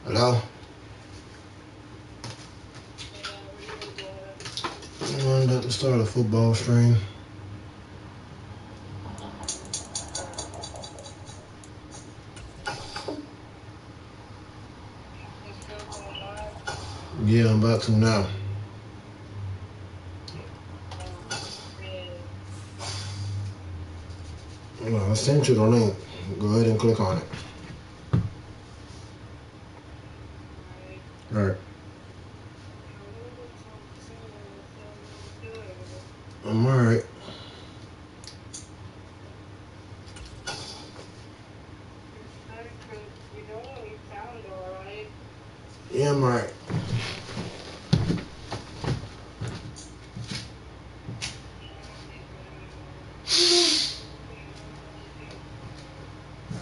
Hello? I'm about to start a football stream. Yeah, I'm about to now. Well, I sent you the link. Go ahead and click on it. All right. I'm all right. Yeah, I'm all right.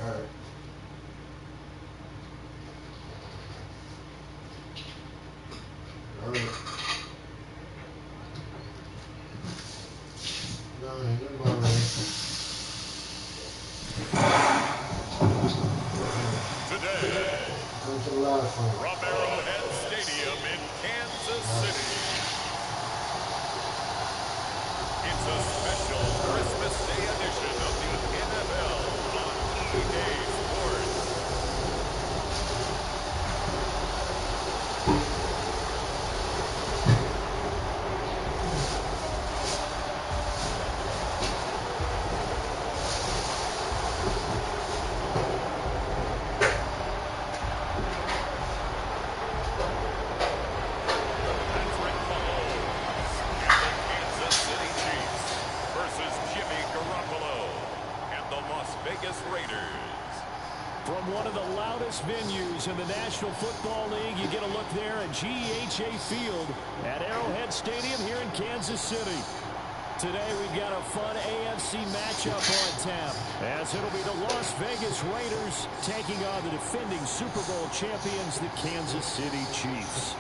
All right. All right. No, you're all right. Today, Come to the live phone. from Arrowhead Stadium in Kansas City, it's a special Christmas Day edition of the NFL on EA Sports. Patrick Mahomes and the Kansas City Chiefs versus Jimmy Garoppolo and the Las Vegas Raiders. From one of the loudest venues in the National Football League, you get a look there at GEHA Field at Arrowhead Stadium here in Kansas City. Today we've got a fun AFC matchup on tap, as it'll be the Las Vegas Raiders taking on the defending Super Bowl champions, the Kansas City Chiefs.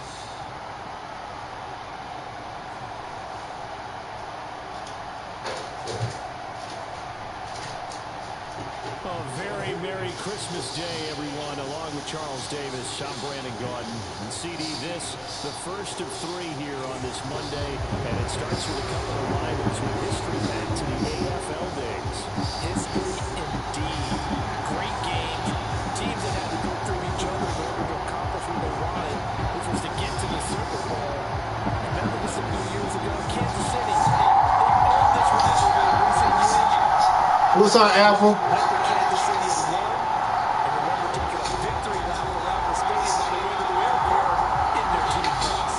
A very Merry Christmas Day, everyone. Along with Charles Davis, I'm Brandon Gaudin. And CD, this, the first of three here on this Monday. And it starts with a couple of reminders with history back to the AFL days. History indeed. Great games. Teams that had to go through each other in order to accomplish what they wanted, which was to get to the Super Bowl. Remember this a few years ago? Kansas City. They owned this rivalry in recent years. What's up, Alpha? Kansas City has won, and remember taking a victory lap around the stadium on the way to the airport in their team bus.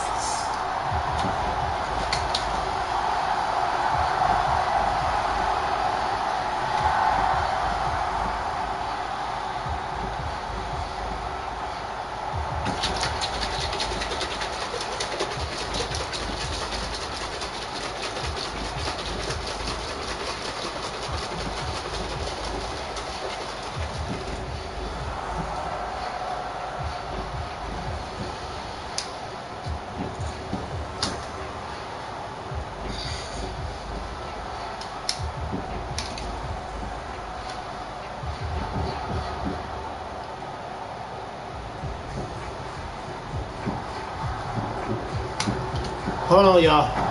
Hold on, y'all.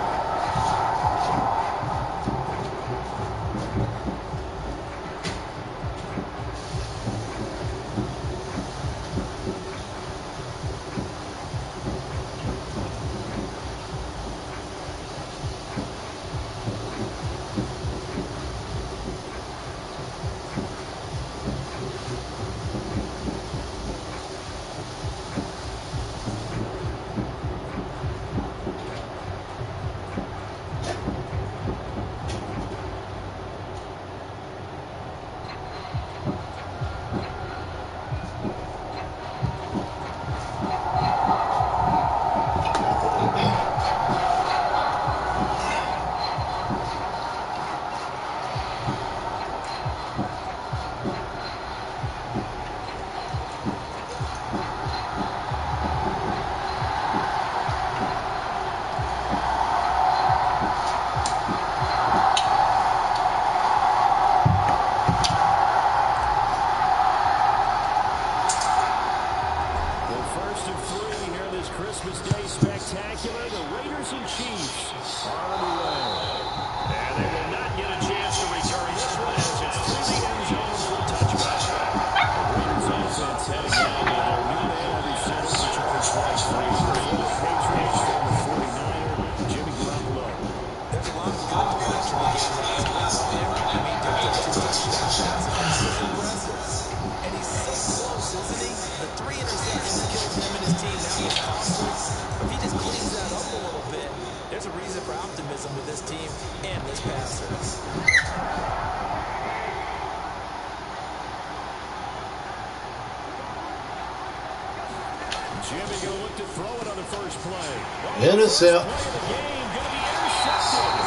play. Intercept. Play of the game going to be intercepted.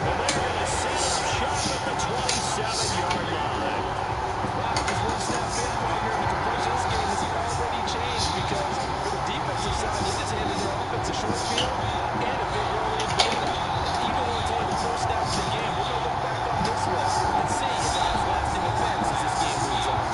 And they're going to set up shop at the 27-yard line. Wow, just one snap in right here. The completion of this game has already changed because for the defensive side, they just handed their offense a short field and a big early in data. Even though it's only the first snap of the game, we're going to look back on this one and see if it has lasting effects as this game moves on.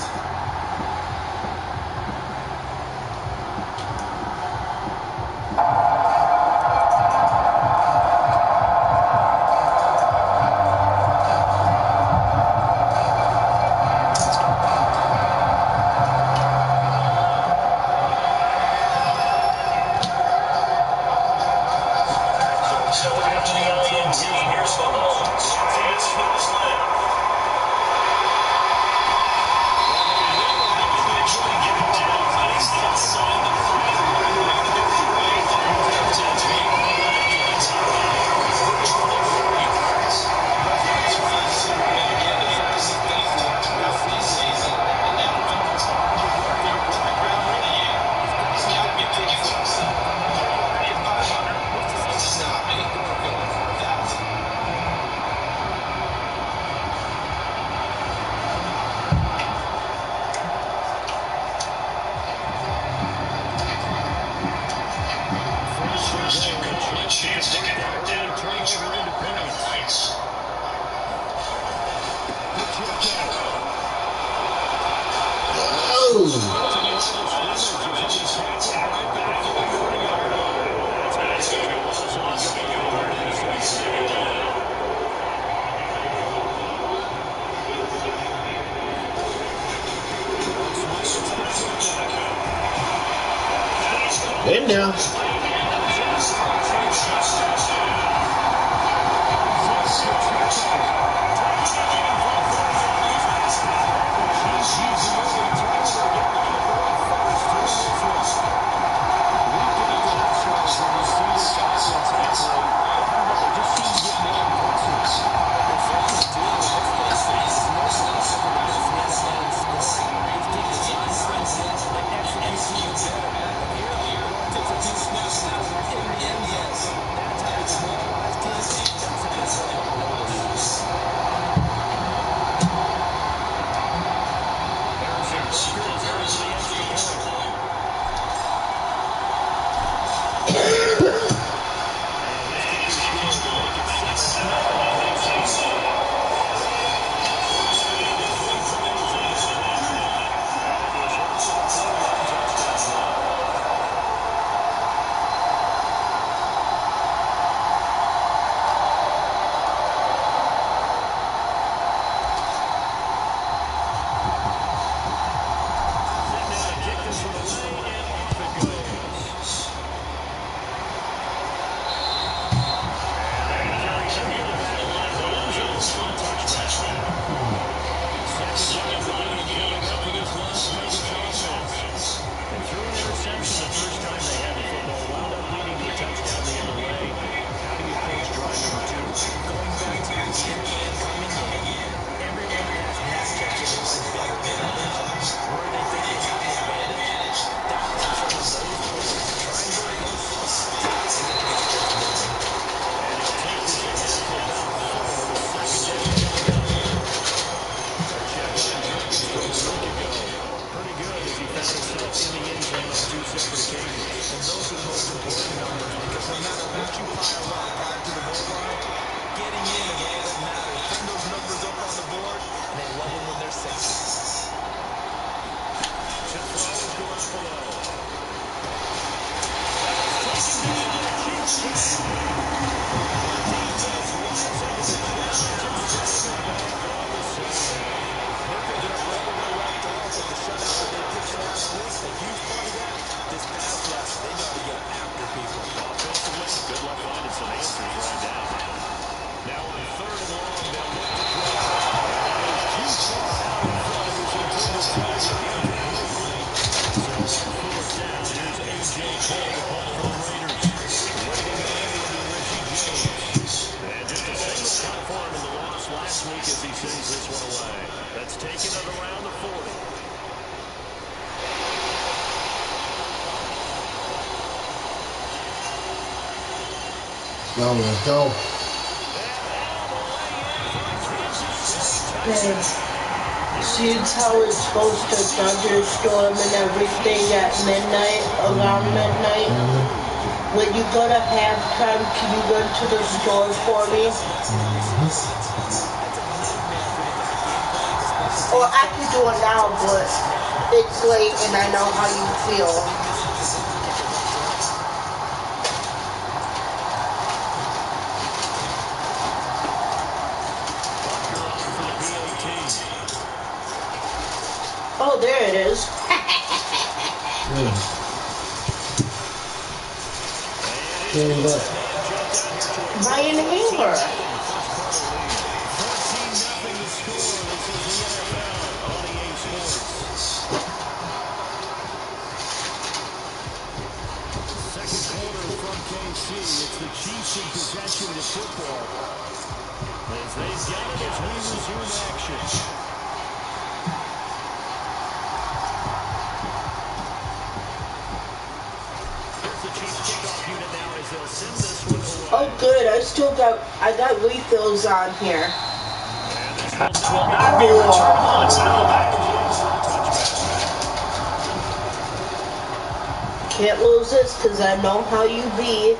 In there. Takes a few Yo, let's go. Babe, see how it's supposed to thunderstorm and everything at midnight, around midnight? When you go to halftime, can you run to the store for me? Or I could do it now, but it's late and I know how you feel. Oh, there it is. Ryan Hanger. Second quarter from KC. It's the Chiefs in possession of the football. As they've got it as we resume action. Oh, good. I got refills on here. Will not be returned. Can't lose this because I know how you be.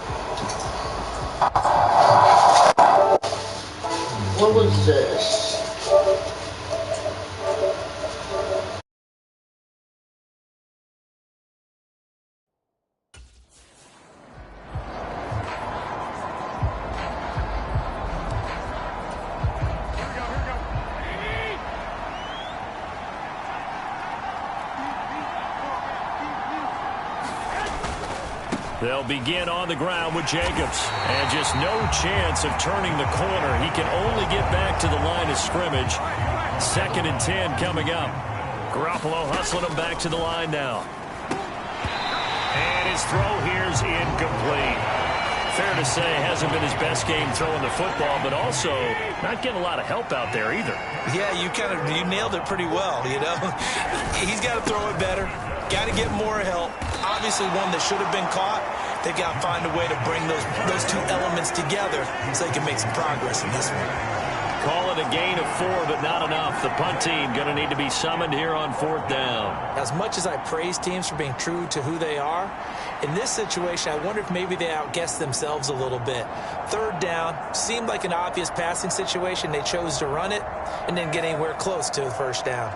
What was this? They'll begin on the ground with Jacobs. And just no chance of turning the corner. He can only get back to the line of scrimmage. 2nd and 10 coming up. Garoppolo hustling him back to the line now. And his throw here's incomplete. Fair to say, hasn't been his best game throwing the football, but also not getting a lot of help out there either. Yeah, you nailed it pretty well, you know. He's got to throw it better. Got to get more help. Obviously one that should have been caught. They've got to find a way to bring those two elements together so they can make some progress in this one. Call it a gain of 4, but not enough. The punt team going to need to be summoned here on 4th down. As much as I praise teams for being true to who they are, in this situation, I wonder if maybe they outguessed themselves a little bit. 3rd down seemed like an obvious passing situation. They chose to run it and didn't get anywhere close to the 1st down.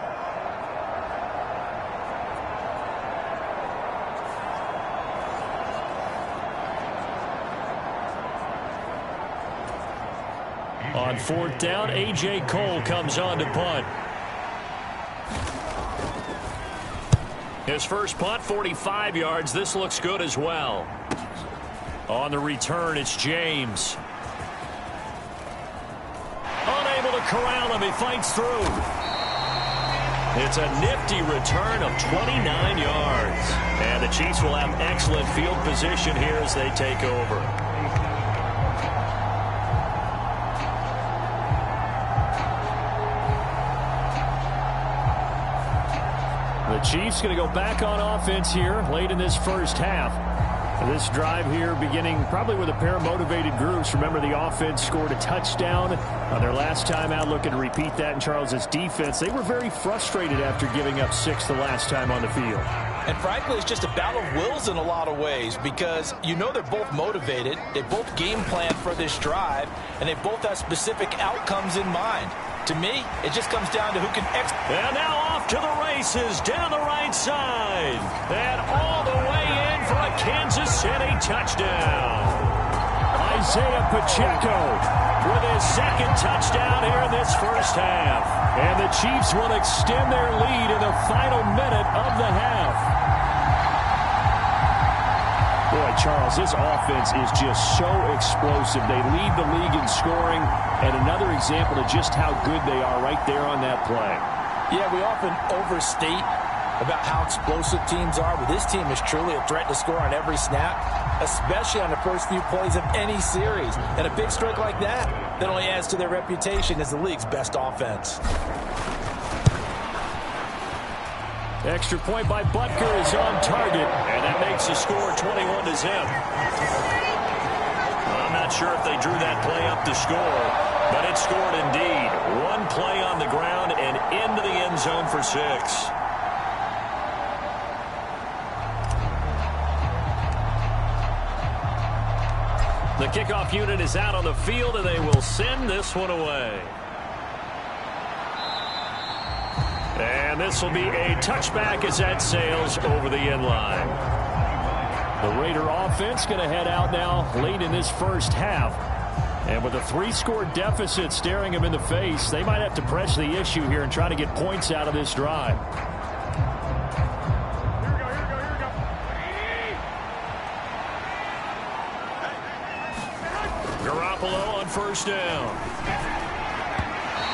On 4th down, A.J. Cole comes on to punt. His first punt, 45 yards. This looks good as well. On the return, it's James. Unable to corral him. He fights through. It's a nifty return of 29 yards. And the Chiefs will have excellent field position here as they take over. The Chiefs going to go back on offense here late in this first half. This drive here beginning probably with a pair of motivated groups. Remember, the offense scored a touchdown on their last time out. Looking to repeat that in Charles's defense. They were very frustrated after giving up 6 the last time on the field. And frankly, it's just a battle of wills in a lot of ways because you know they're both motivated. They both game plan for this drive, and they both have specific outcomes in mind. To me, it just comes down to who can execute. And now off to the races down the right side. And all the way in for a Kansas City touchdown. Isaiah Pacheco with his 2nd touchdown here in this first half. And the Chiefs will extend their lead in the final minute of the half. Boy, Charles, this offense is just so explosive. They lead the league in scoring, and another example of just how good they are right there on that play. Yeah, we often overstate about how explosive teams are, but this team is truly a threat to score on every snap, especially on the first few plays of any series. And a big streak like that only adds to their reputation as the league's best offense. Extra point by Butker is on target, and that makes the score 21-0. I'm not Not sure if they drew that play up to score, but it scored indeed. One play on the ground and into the end zone for 6. The kickoff unit is out on the field, and they will send this one away. And this will be a touchback as that sails over the end line. The Raider offense going to head out now late in this first half. And with a 3-score deficit staring them in the face, they might have to press the issue here and try to get points out of this drive. Garoppolo on first down.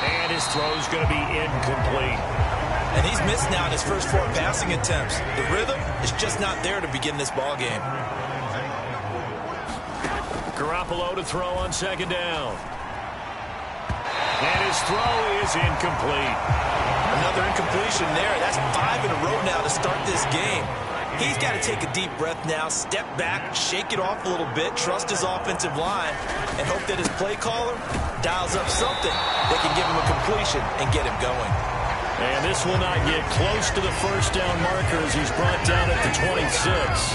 And his throw's going to be incomplete. And he's missed now in his first 4 passing attempts. The rhythm is just not there to begin this ball game. Garoppolo to throw on second down. And his throw is incomplete. Another incompletion there. That's 5 in a row now to start this game. He's got to take a deep breath now, step back, shake it off a little bit, trust his offensive line, and hope that his play caller dials up something that can give him a completion and get him going. And this will not get close to the first down marker as he's brought down at the 26.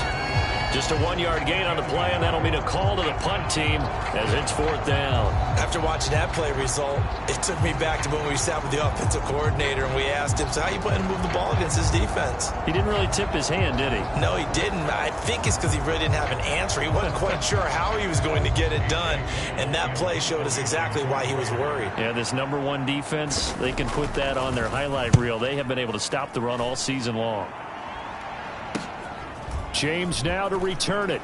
Just a 1-yard gain on the play, and that'll mean a call to the punt team as it's 4th down. After watching that play result, it took me back to when we sat with the offensive coordinator and we asked him, so how you plan to move the ball against his defense? He didn't really tip his hand, did he? No, he didn't. I think it's because he really didn't have an answer. He wasn't quite sure how he was going to get it done, and that play showed us exactly why he was worried. Yeah, this number 1 defense, they can put that on their highlight reel. They have been able to stop the run all season long. James now to return it.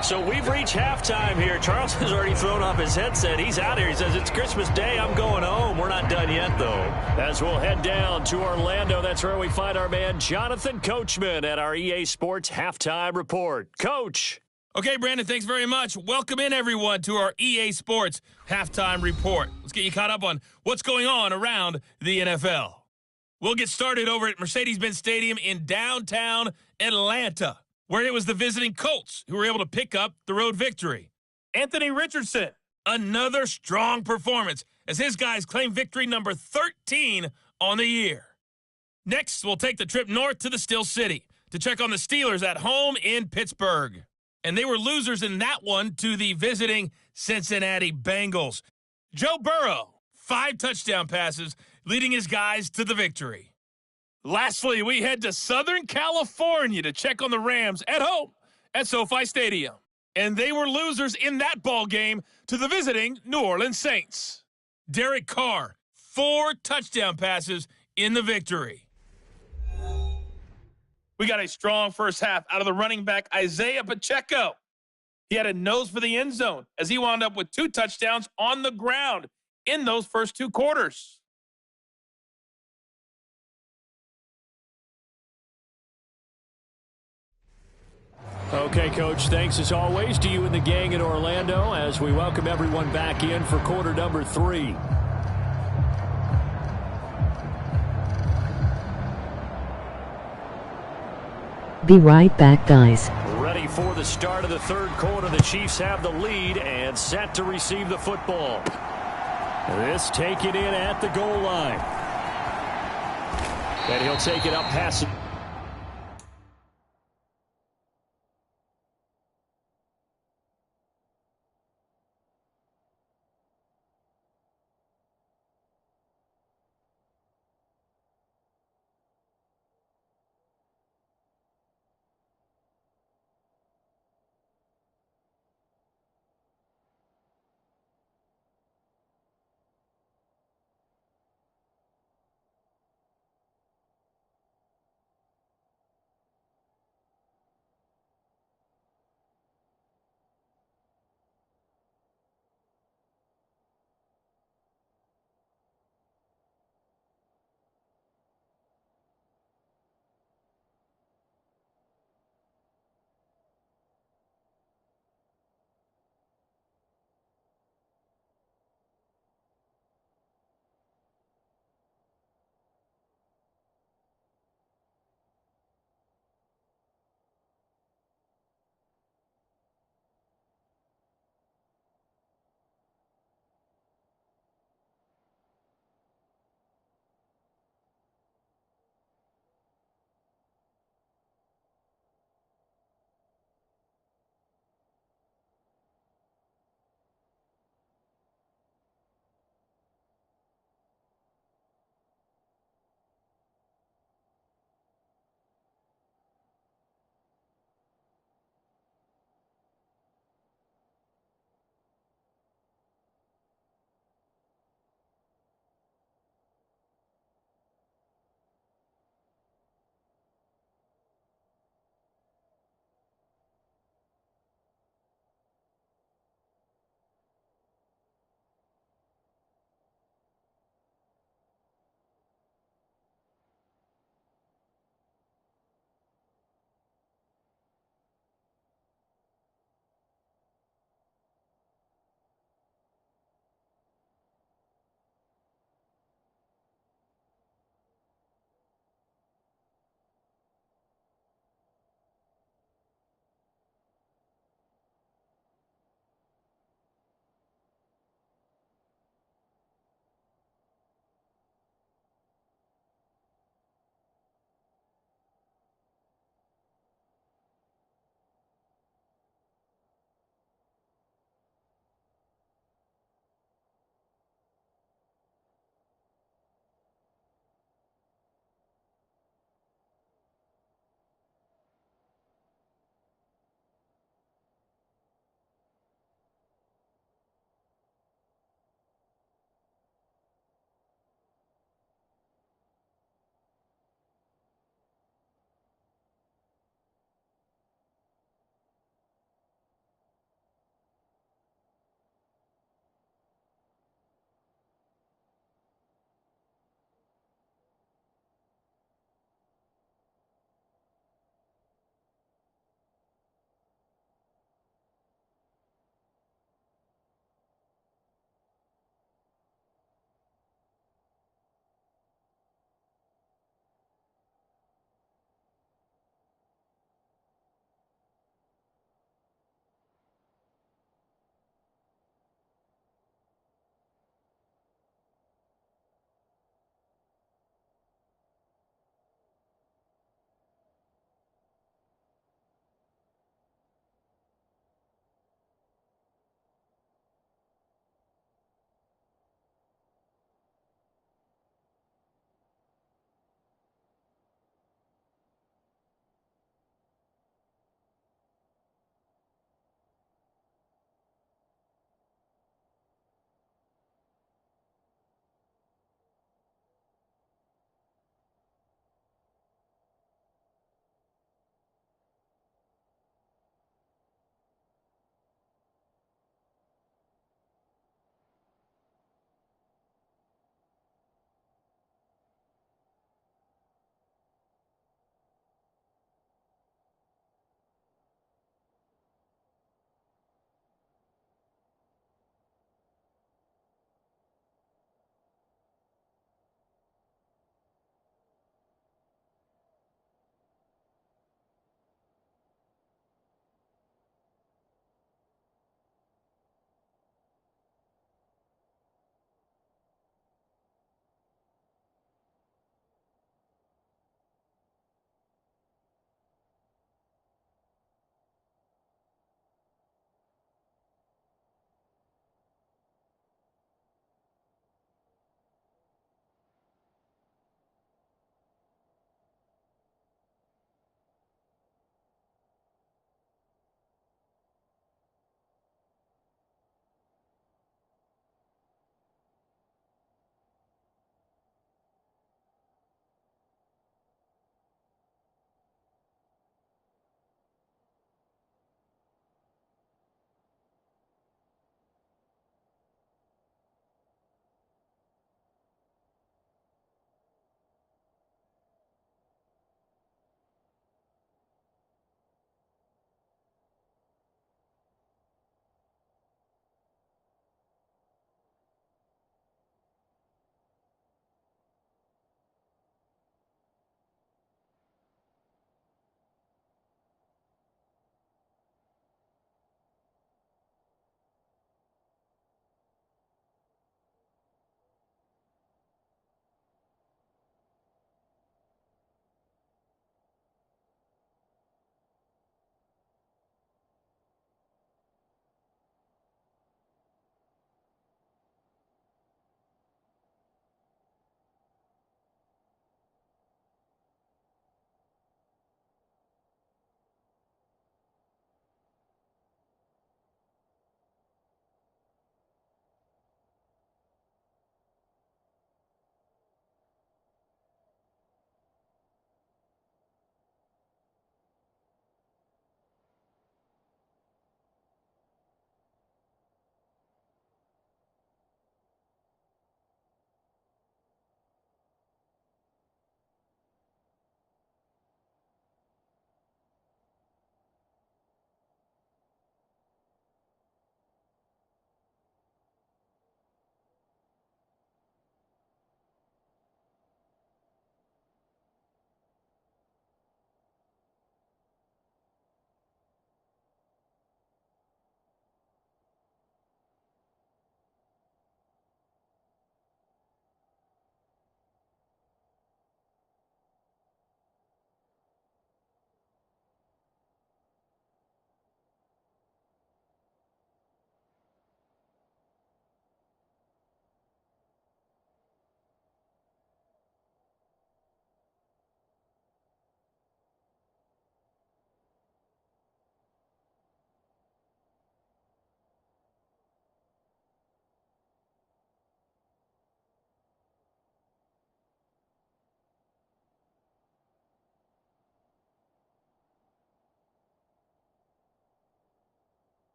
So we've reached halftime here. Charles has already thrown off his headset. He's out here. He says, it's Christmas Day. I'm going home. We're not done yet, though. As we'll head down to Orlando, that's where we find our man Jonathan Coachman at our EA Sports Halftime Report. Coach. Okay, Brandon, thanks very much. Welcome in, everyone, to our EA Sports Halftime Report. Let's get you caught up on what's going on around the NFL. We'll get started over at Mercedes-Benz Stadium in downtown Atlanta, where it was the visiting Colts who were able to pick up the road victory. Anthony Richardson, another strong performance as his guys claim victory number 13 on the year. Next, we'll take the trip north to the Steel City to check on the Steelers at home in Pittsburgh. And they were losers in that one to the visiting Cincinnati Bengals. Joe Burrow, 5 touchdown passes, leading his guys to the victory. Lastly, we head to Southern California to check on the Rams at home at SoFi Stadium. And they were losers in that ball game to the visiting New Orleans Saints. Derek Carr, 4 touchdown passes in the victory. We got a strong first half out of the running back Isaiah Pacheco. He had a nose for the end zone as he wound up with 2 touchdowns on the ground in those first 2 quarters. Okay, Coach, thanks as always to you and the gang in Orlando as we welcome everyone back in for quarter number 3. Be right back, guys. Ready for the start of the third quarter. The Chiefs have the lead and set to receive the football. This taken in at the goal line. And he'll take it up past.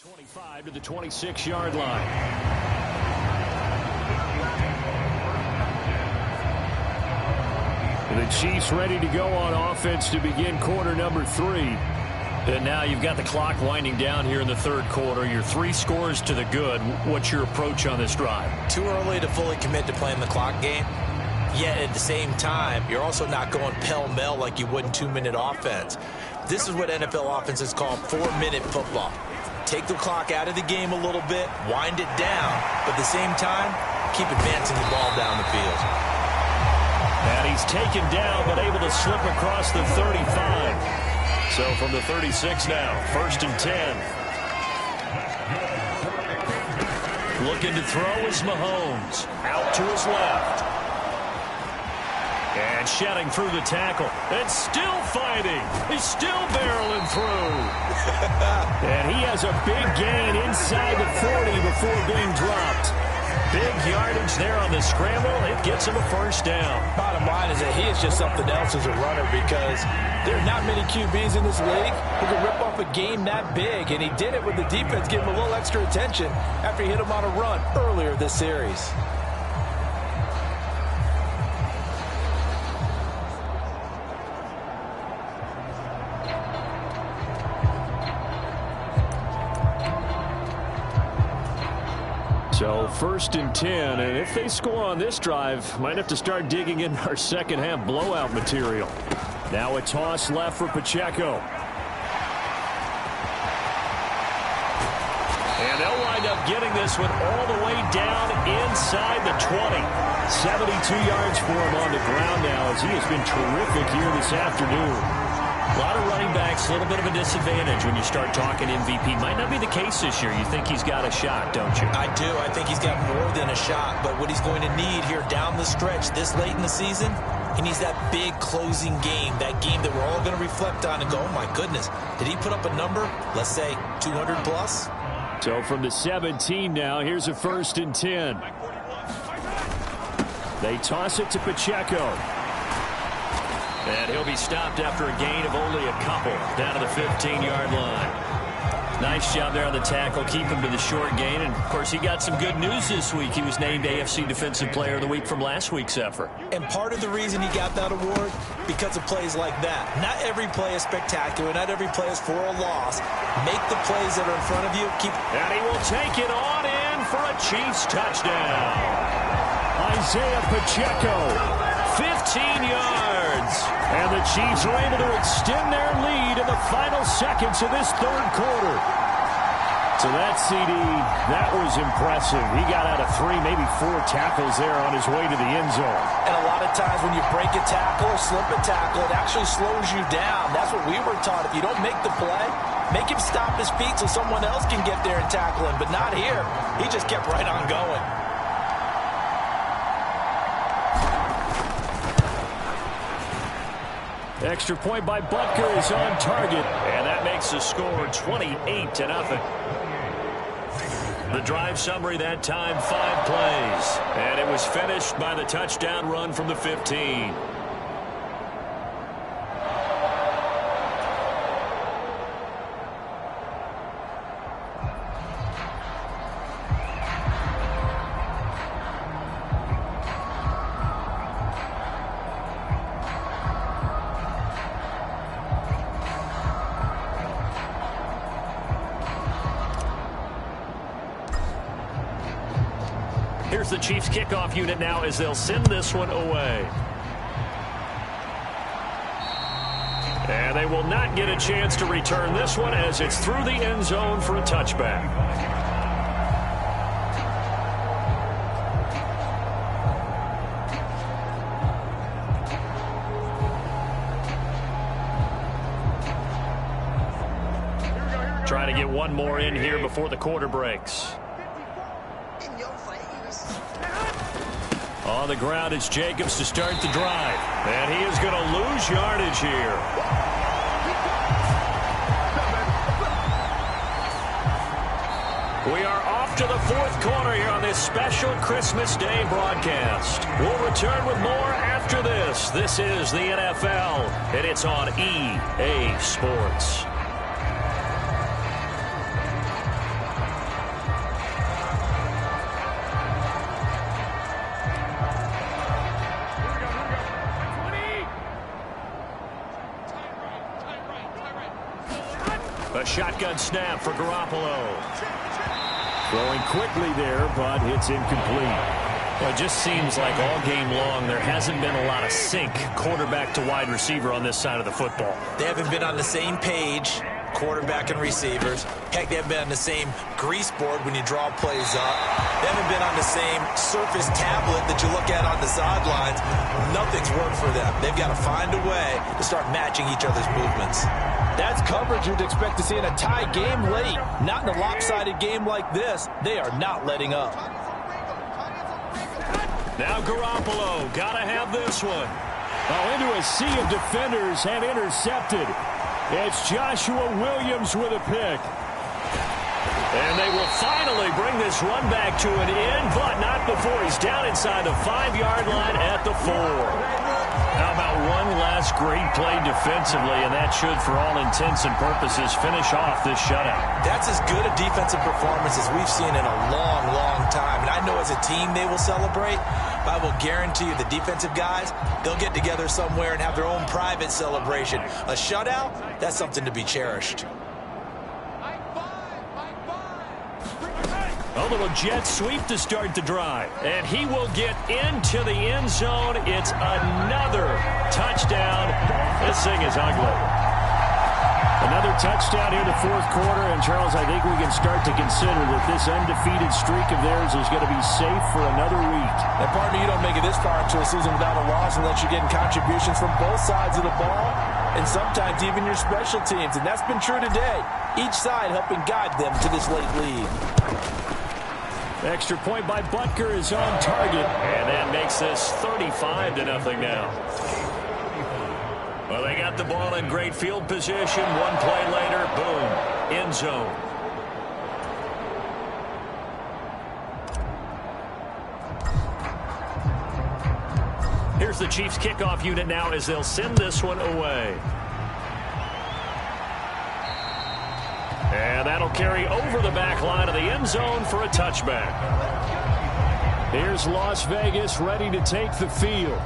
25 to the 26-yard line. The Chiefs ready to go on offense to begin quarter number 3. And now you've got the clock winding down here in the third quarter. You're 3 scores to the good. What's your approach on this drive? Too early to fully commit to playing the clock game. Yet at the same time, you're also not going pell-mell like you would in 2-minute offense. This is what NFL offenses call 4-minute football. Take the clock out of the game a little bit, wind it down, but at the same time, keep advancing the ball down the field. And he's taken down, but able to slip across the 35. So from the 36 now, 1st and 10. Looking to throw is Mahomes. Out to his left. And shedding through the tackle. And still fighting. He's still barreling through. And he has a big gain inside the 40 before being dropped. Big yardage there on the scramble. It gets him a first down. Bottom line is that he is just something else as a runner because there are not many QBs in this league who can rip off a game that big, and he did it with the defense giving him a little extra attention after he hit him on a run earlier this series. So 1st and 10, and if they score on this drive, might have to start digging in our second half blowout material. Now a toss left for Pacheco. And they'll wind up getting this one all the way down inside the 20. 72 yards for him on the ground now as he has been terrific here this afternoon. A lot of running backs, a little bit of a disadvantage when you start talking MVP. Might not be the case this year. You think he's got a shot, don't you? I do. I think he's got more than a shot. But what he's going to need here down the stretch this late in the season, he needs that big closing game, that game that we're all going to reflect on and go, oh, my goodness, did he put up a number, let's say 200 plus? So from the 17 now, here's a 1st and 10. They toss it to Pacheco. And he'll be stopped after a gain of only a couple down to the 15-yard line. Nice job there on the tackle. Keep him to the short gain. And, of course, he got some good news this week. He was named AFC Defensive Player of the Week from last week's effort. And part of the reason he got that award, because of plays like that. Not every play is spectacular. Not every play is for a loss. Make the plays that are in front of you. And he will take it on in for a Chiefs touchdown. Isaiah Pacheco, 15 yards. And the Chiefs are able to extend their lead in the final seconds of this third quarter. So that CD, that was impressive. He got out of 3, maybe 4 tackles there on his way to the end zone. And a lot of times when you break a tackle or slip a tackle, it actually slows you down. That's what we were taught. If you don't make the play, make him stop his feet so someone else can get there and tackle him. But not here. He just kept right on going. Extra point by Butker is on target, and that makes the score 28-0. The drive summary that time, 5 plays, and it was finished by the touchdown run from the 15. Here's the Chiefs kickoff unit now as they'll send this one away. And they will not get a chance to return this one as it's through the end zone for a touchback. Trying to get one more in here before the quarter breaks. On the ground, it's Jacobs to start the drive. And he is going to lose yardage here. We are off to the fourth quarter here on this special Christmas Day broadcast. We'll return with more after this. This is the NFL, and it's on EA Sports. shotgun snap for Garoppolo. Throwing quickly there, but it's incomplete. Well, it just seems like all game long there hasn't been a lot of sync quarterback to wide receiver on this side of the football. They haven't been on the same page, quarterback and receivers. Heck, they haven't been on the same grease board when you draw plays up. They haven't been on the same surface tablet that you look at on the sidelines. Nothing's worked for them. They've got to find a way to start matching each other's movements. That's coverage you'd expect to see in a tie game late. Not in a lopsided game like this. They are not letting up. Now Garoppolo, gotta have this one. Oh, into a sea of defenders and intercepted. It's Joshua Williams with a pick. And they will finally bring this run back to an end, but not before he's down inside the 5-yard line at the 4. How about one last great play defensively, and that should, for all intents and purposes, finish off this shutout. That's as good a defensive performance as we've seen in a long, long time. And I know as a team they will celebrate, but I will guarantee you the defensive guys, they'll get together somewhere and have their own private celebration. A shutout, that's something to be cherished. A little jet sweep to start the drive. And he will get into the end zone. It's another touchdown. This thing is ugly. Another touchdown here in the fourth quarter. And, Charles, I think we can start to consider that this undefeated streak of theirs is going to be safe for another week. And, partner, you don't make it this far into a season without a loss unless you're getting contributions from both sides of the ball and sometimes even your special teams. And that's been true today. Each side helping guide them to this late lead. Extra point by Butker is on target. And that makes this 35-0 now. Well, they got the ball in great field position. One play later, boom, end zone. Here's the Chiefs kickoff unit now as they'll send this one away. And that'll carry over the back line of the end zone for a touchback. Here's Las Vegas ready to take the field.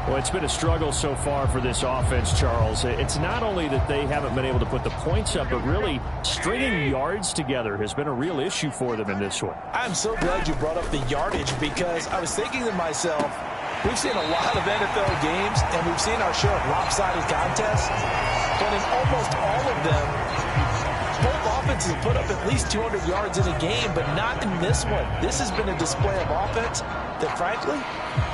Well, it's been a struggle so far for this offense, Charles. It's not only that they haven't been able to put the points up, but really stringing yards together has been a real issue for them in this one. I'm so glad you brought up the yardage because I was thinking to myself, we've seen a lot of NFL games and we've seen our share of lopsided contests, but in almost all of them, both offenses have put up at least 200 yards in a game, but not in this one. This has been a display of offense that, frankly,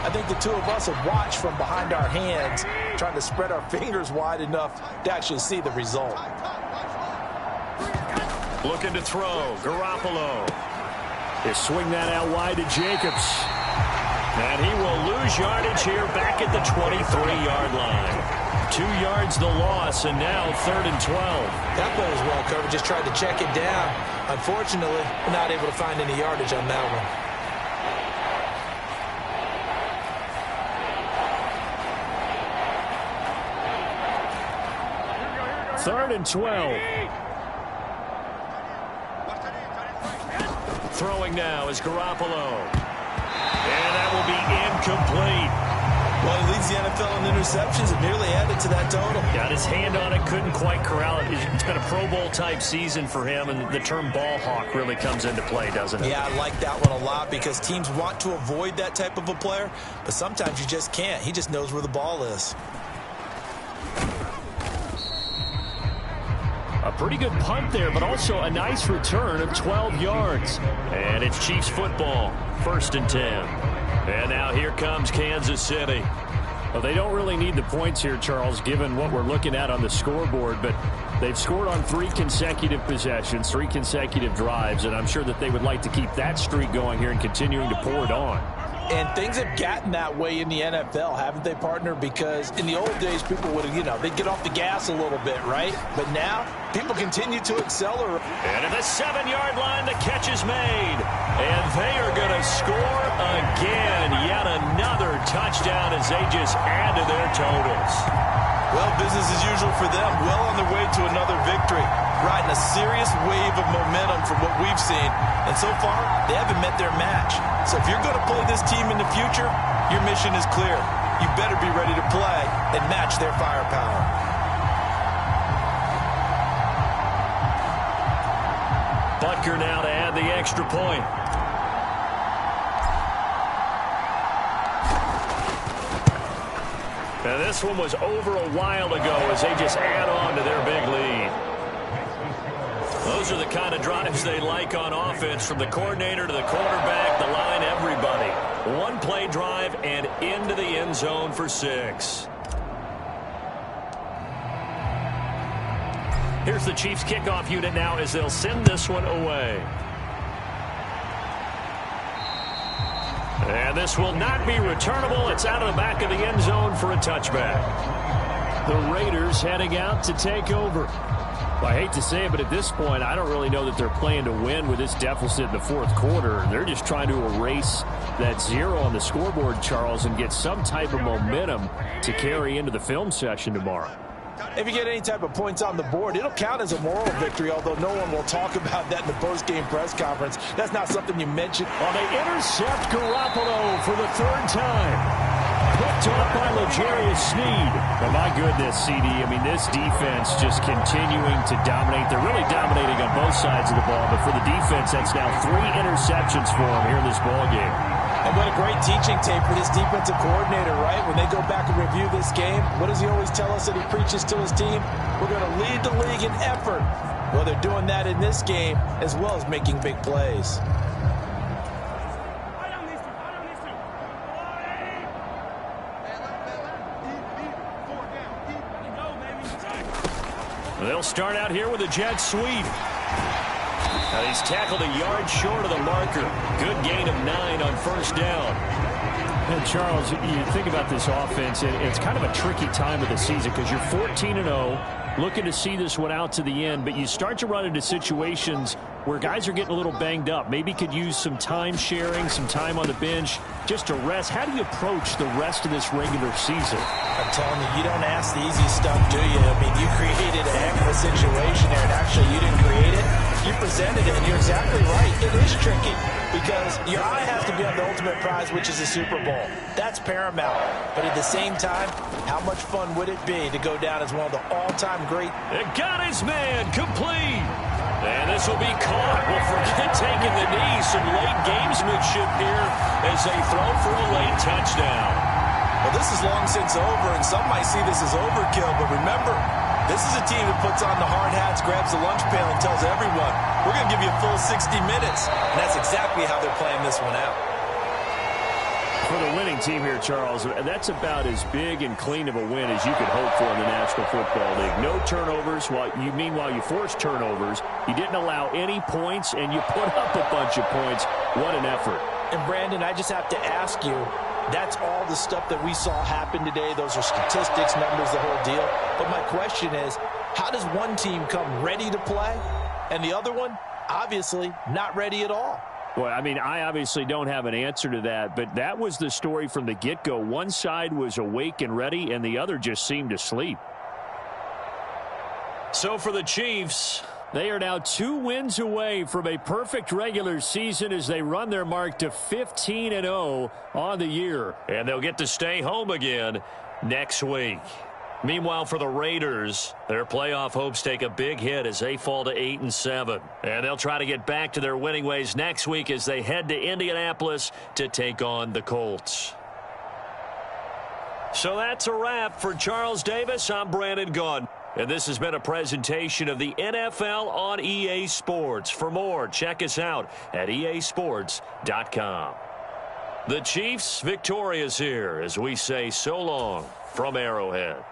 I think the two of us have watched from behind our hands, trying to spread our fingers wide enough to actually see the result. Looking to throw, Garoppolo. They swing that out wide to Jacobs. And he will lose yardage here back at the 23-yard line. 2 yards the loss, and now 3rd and 12. That play was well covered. Just tried to check it down. Unfortunately, we're not able to find any yardage on that one. 3rd and 12. Throwing now is Garoppolo. And that will be incomplete. Well, he leads the NFL in interceptions and nearly added to that total. Got his hand on it, couldn't quite corral it. It's been a Pro Bowl-type season for him, and the term ball hawk really comes into play, doesn't it? Yeah, I like that one a lot because teams want to avoid that type of a player, but sometimes you just can't. He just knows where the ball is. A pretty good punt there, but also a nice return of 12 yards. And it's Chiefs football, 1st and 10. And now here comes Kansas City. Well, they don't really need the points here, Charles, given what we're looking at on the scoreboard, but they've scored on 3 consecutive possessions, 3 consecutive drives, and I'm sure that they would like to keep that streak going here and continuing to pour it on. And things have gotten that way in the NFL, haven't they, partner? Because in the old days, people would, they'd get off the gas a little bit, right? But now, people continue to accelerate. And at the 7-yard line, the catch is made. And they are going to score again. Yet another touchdown as they just add to their totals. Well, business as usual for them. Well on their way to another victory. Riding a serious wave of momentum from what we've seen. And so far, they haven't met their match. So if you're going to play this team in the future, your mission is clear. You better be ready to play and match their firepower. Butker now to add the extra point. And this one was over a while ago as they just add on to their big lead. Those are the kind of drives they like on offense, from the coordinator to the quarterback, the line, everybody. One play drive and into the end zone for 6. Here's the Chiefs kickoff unit now as they'll send this one away. And this will not be returnable. It's out of the back of the end zone for a touchback. The Raiders heading out to take over. Well, I hate to say it, but at this point, I don't really know that they're playing to win with this deficit in the fourth quarter. They're just trying to erase that 0 on the scoreboard, Charles, and get some type of momentum to carry into the film session tomorrow. If you get any type of points on the board, it'll count as a moral victory, although no one will talk about that in the post-game press conference. That's not something you mention. Well, they intercept Garoppolo for the 3rd time. Picked off by darius Sneed. Well, my goodness, CD, I mean, this defense just continuing to dominate. They're really dominating on both sides of the ball, but for the defense, that's now 3 interceptions for them here in this ball game. And what a great teaching tape for this defensive coordinator, right? When they go back and review this game, what does he always tell us that he preaches to his team? We're going to lead the league in effort. Well, they're doing that in this game as well as making big plays. They'll start out here with a jet sweep. Now he's tackled a yard short of the marker. Good gain of 9 on 1st down. And Charles, you think about this offense, it's kind of a tricky time of the season because you're 14-0, looking to see this one out to the end, but you start to run into situations where guys are getting a little banged up. Maybe could use some time sharing, some time on the bench just to rest. How do you approach the rest of this regular season? I'm telling you, you don't ask the easy stuff, do you? I mean, you created a heck of a situation there, and actually you didn't create it. You presented it, and you're exactly right. It is tricky because your eye has to be on the ultimate prize, which is the Super Bowl. That's paramount. But at the same time, how much fun would it be to go down as one of the all-time great? It got his man complete. And this will be caught. Well, forget taking the knee. Some late gamesmanship here as they throw for a late touchdown. Well, this is long since over, and some might see this as overkill. But remember, this is a team that puts on the hard hats, grabs the lunch pail, and tells everyone, we're going to give you a full 60 minutes. And that's exactly how they're playing this one out. For the winning team here, Charles, that's about as big and clean of a win as you could hope for in the National Football League. No turnovers. Meanwhile, you forced turnovers. You didn't allow any points, and you put up a bunch of points. What an effort. And, Brandon, I just have to ask you, that's all the stuff that we saw happen today. Those are statistics, numbers, the whole deal. But my question is, how does one team come ready to play, and the other one, obviously, not ready at all? Well, I mean, I obviously don't have an answer to that, but that was the story from the get-go. One side was awake and ready, and the other just seemed to sleep. So for the Chiefs, they are now 2 wins away from a perfect regular season as they run their mark to 15-0 on the year. And they'll get to stay home again next week. Meanwhile, for the Raiders, their playoff hopes take a big hit as they fall to 8-7. And they'll try to get back to their winning ways next week as they head to Indianapolis to take on the Colts. So that's a wrap. For Charles Davis, I'm Brandon Gaudin. And this has been a presentation of the NFL on EA Sports. For more, check us out at easports.com. The Chiefs victorious here as we say so long from Arrowhead.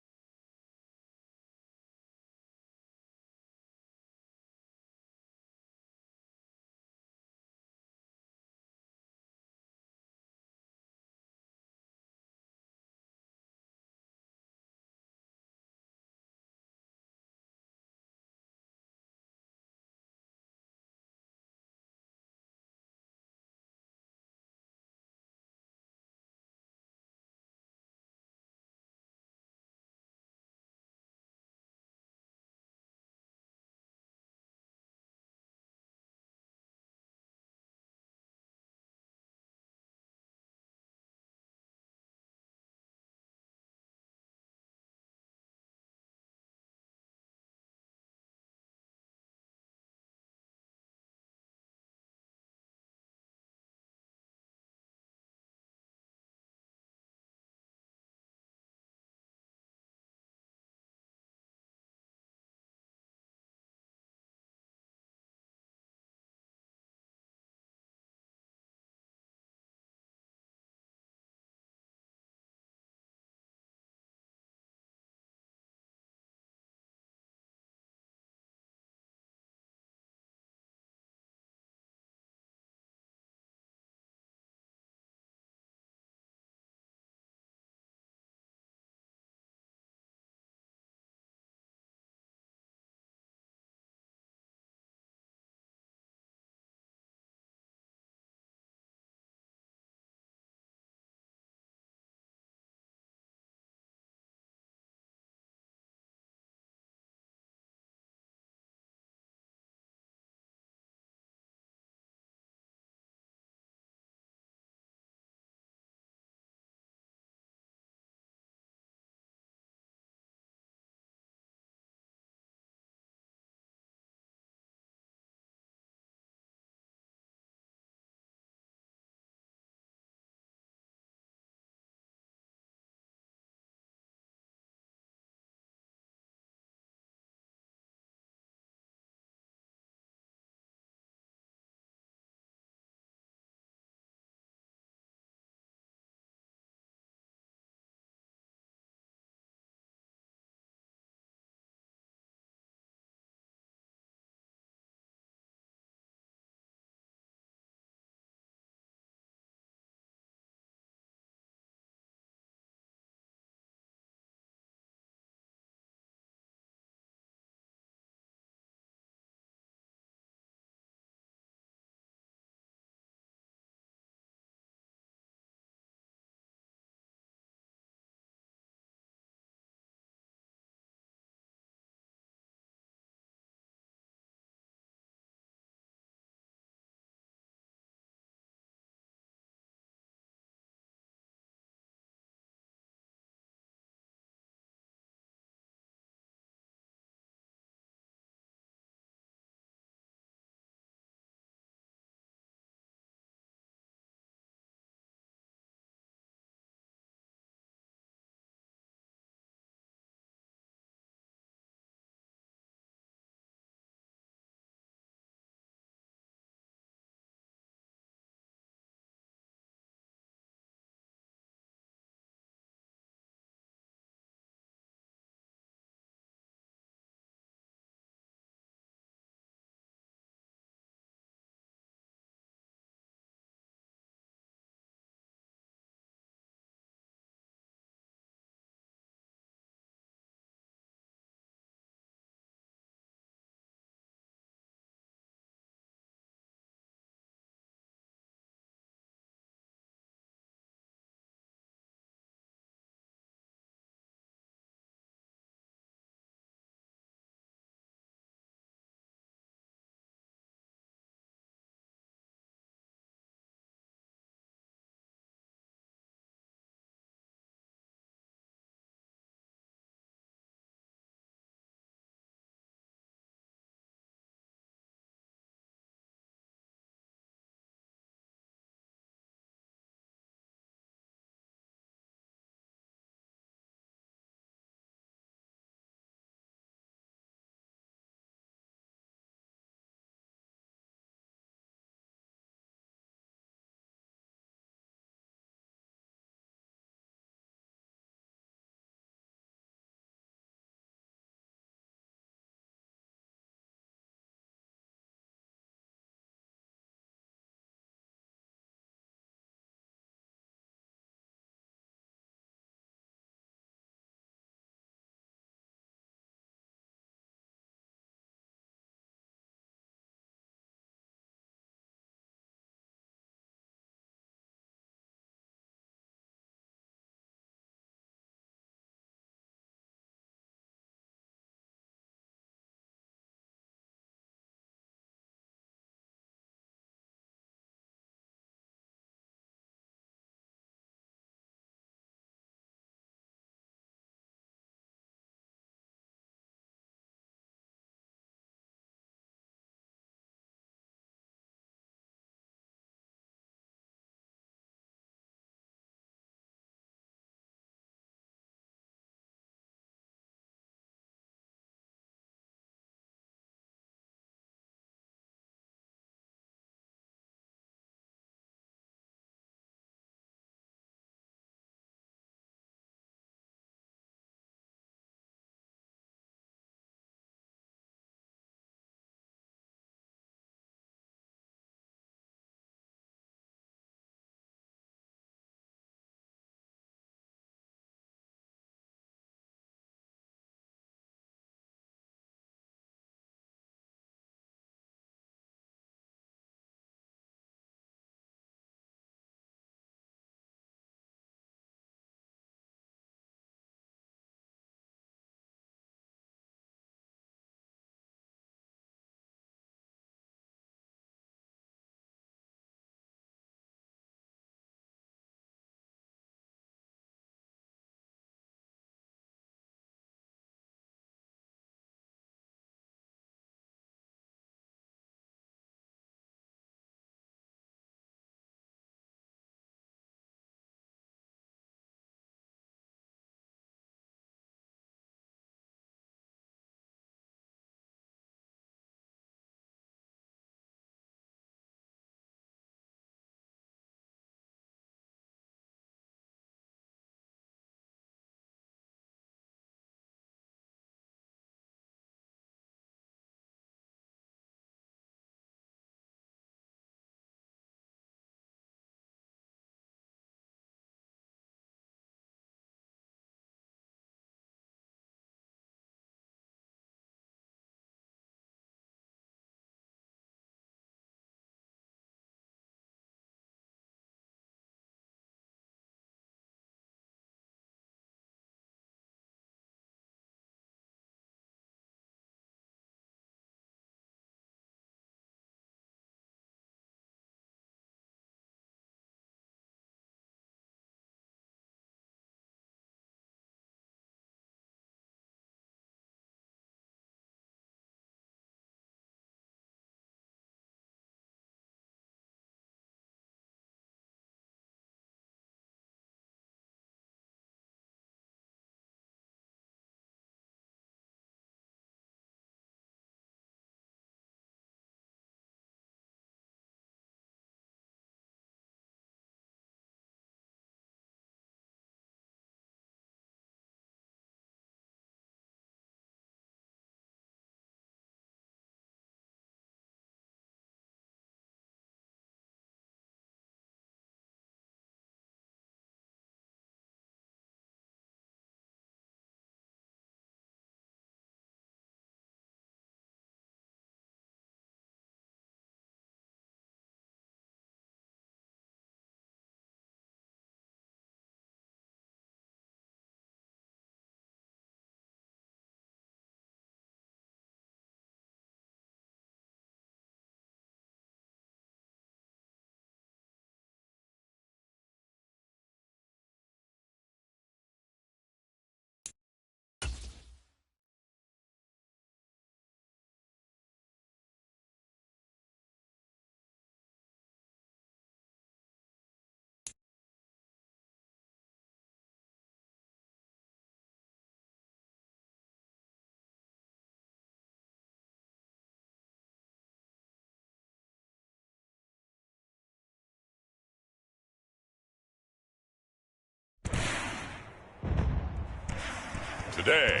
today.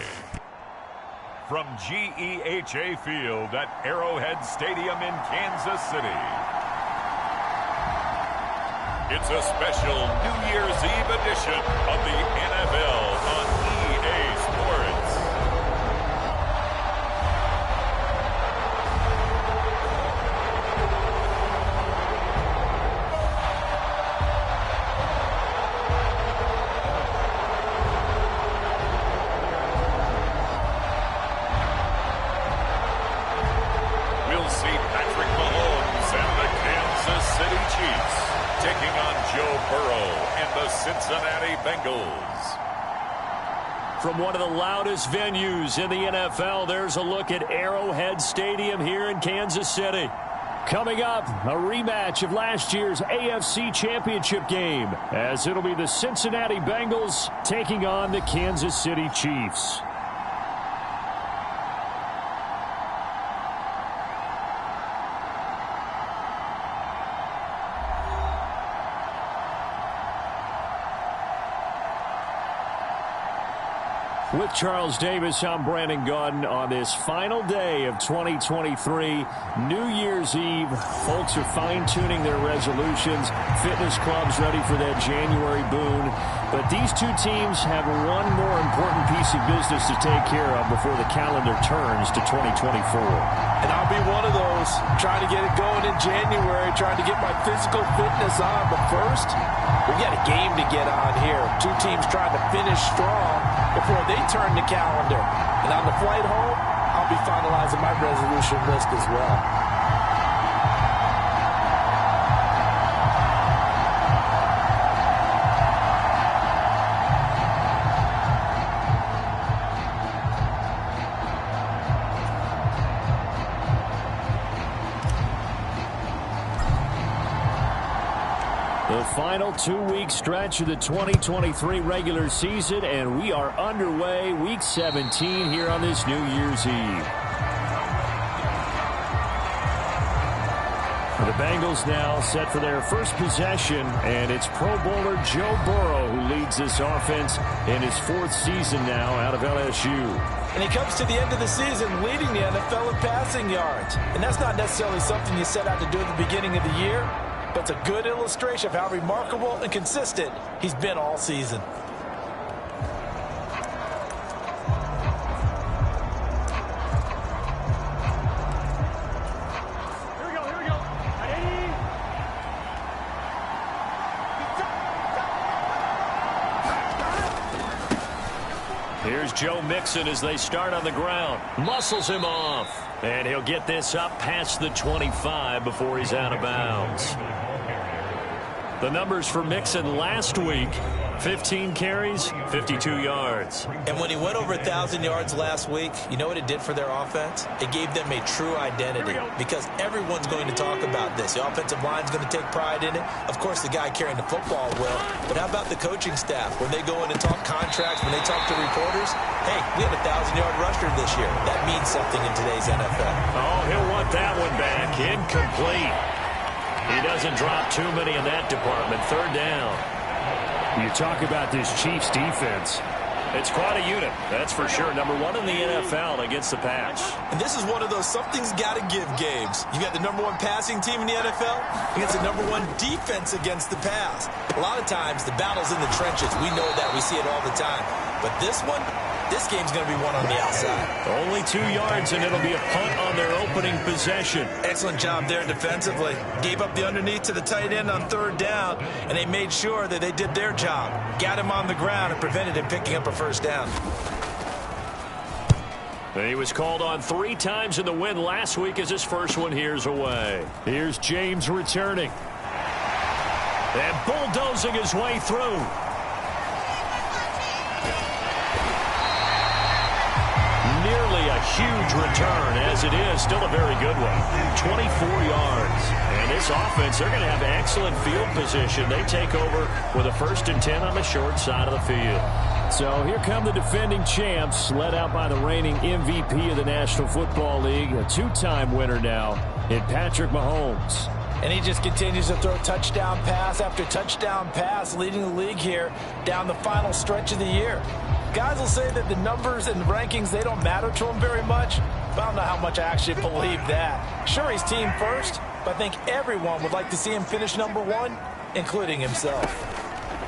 From GEHA Field at Arrowhead Stadium in Kansas City. It's a special New Year's Eve edition of the NFL on EA Sports. We'll see Patrick Mahomes and the Kansas City Chiefs taking on Joe Burrow and the Cincinnati Bengals. From one of the loudest venues in the NFL, there's a look at Arrowhead Stadium here in Kansas City. Coming up, a rematch of last year's AFC Championship game, as it'll be the Cincinnati Bengals taking on the Kansas City Chiefs. With Charles Davis, I'm Brandon Gaudin on this final day of 2023, New Year's Eve. Folks are fine-tuning their resolutions. Fitness clubs ready for that January boon. But these two teams have one more important piece of business to take care of before the calendar turns to 2024. And I'll be one of those, trying to get it going in January, trying to get my physical fitness on. But first, we got a game to get on here. Two teams trying to finish strong before they turn the calendar. And on the flight home, I'll be finalizing my resolution list as well. The final 2-week stretch of the 2023 regular season, and we are underway, Week 17 here on this New Year's Eve. The Bengals now set for their first possession, and it's Pro Bowler Joe Burrow who leads this offense in his 4th season now out of LSU. And he comes to the end of the season leading the NFL in passing yards. And that's not necessarily something you set out to do at the beginning of the year, but it's a good illustration of how remarkable and consistent he's been all season. Here's Joe Mixon as they start on the ground. Muscles him off. And he'll get this up past the 25 before he's out of bounds. The numbers for Mixon last week, 15 carries, 52 yards. And when he went over 1,000 yards last week, you know what it did for their offense? It gave them a true identity because everyone's going to talk about this. The offensive line's going to take pride in it. Of course, the guy carrying the football will. But how about the coaching staff? When they go in and talk contracts, when they talk to reporters, hey, we had a 1,000-yard rusher this year. That means something in today's NFL. Oh, he'll want that one back. Incomplete. He doesn't drop too many in that department. 3rd down. You talk about this Chiefs defense. It's quite a unit, that's for sure. Number 1 in the NFL against the pass. And this is one of those something's got to give games. You got the number 1 passing team in the NFL against the number 1 defense against the pass. A lot of times, the battle's in the trenches. We know that. We see it all the time. But this one, this game's going to be won on the outside. Only 2 yards, and it'll be a punt on their opening possession. Excellent job there defensively. Gave up the underneath to the tight end on 3rd down, and they made sure that they did their job. Got him on the ground and prevented him picking up a 1st down. He was called on 3 times in the win last week as his first one here's away. Here's James returning. And bulldozing his way through. Nearly a huge return, as it is still a very good one. 24 yards. And this offense, they're going to have excellent field position. They take over with a 1st and 10 on the short side of the field. So here come the defending champs, led out by the reigning MVP of the National Football League, a 2-time winner now in Patrick Mahomes. And he just continues to throw touchdown pass after touchdown pass, leading the league here down the final stretch of the year. Guys will say that the numbers and the rankings, they don't matter to him very much, but I don't know how much I actually believe that. Sure, he's team first, but I think everyone would like to see him finish #1, including himself.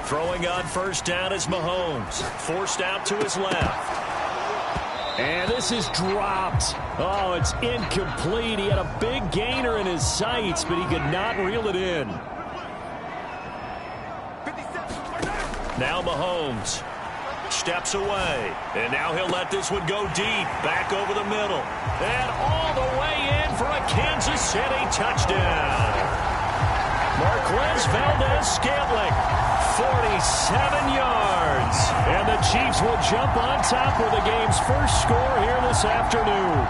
Throwing on first down is Mahomes. Forced out to his left. And this is dropped. Oh, it's incomplete. He had a big gainer in his sights, but he could not reel it in. Now Mahomes steps away. And now he'll let this one go deep. Back over the middle. And all the way in for a Kansas City touchdown. Marquez Valdez-Scantling, 47 yards. And the Chiefs will jump on top with the game's first score here this afternoon.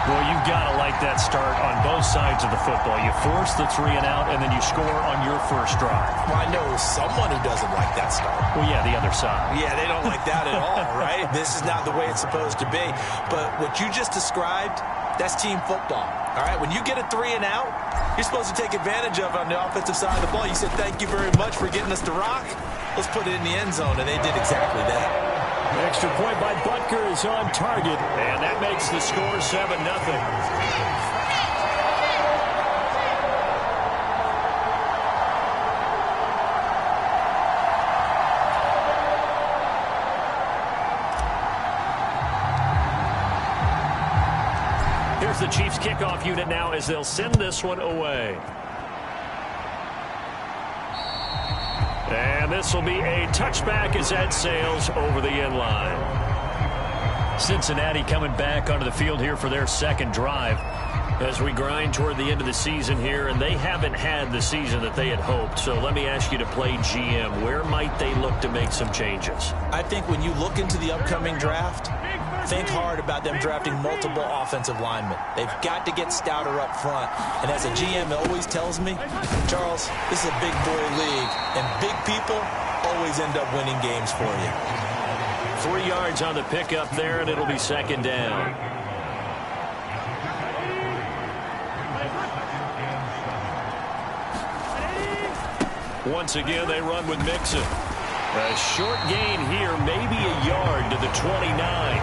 Well, you've got to like that start on both sides of the football. You force the 3 and out, and then you score on your first drive. Well, I know someone who doesn't like that start. Well, yeah, the other side. Yeah, they don't like that at all, right? This is not the way it's supposed to be. But what you just described, that's team football. All right, when you get a 3 and out, you're supposed to take advantage of it on the offensive side of the ball. You said, thank you very much for getting us to rock. Let's put it in the end zone, and they did exactly that. Extra point by Butker is on target. And that makes the score 7-0. Here's the Chiefs kickoff unit now as they'll send this one away. And this will be a touchback as that sails over the end line. Cincinnati coming back onto the field here for their second drive as we grind toward the end of the season here, and they haven't had the season that they had hoped. So let me ask you to play GM. Where might they look to make some changes? I think when you look into the upcoming draft, think hard about them drafting multiple offensive linemen. They've got to get stouter up front. And as a GM always tells me, Charles, this is a big boy league, and big people always end up winning games for you. 3 yards on the pickup there, and it'll be second down. Once again, they run with Mixon. A short gain here, maybe a yard to the 29.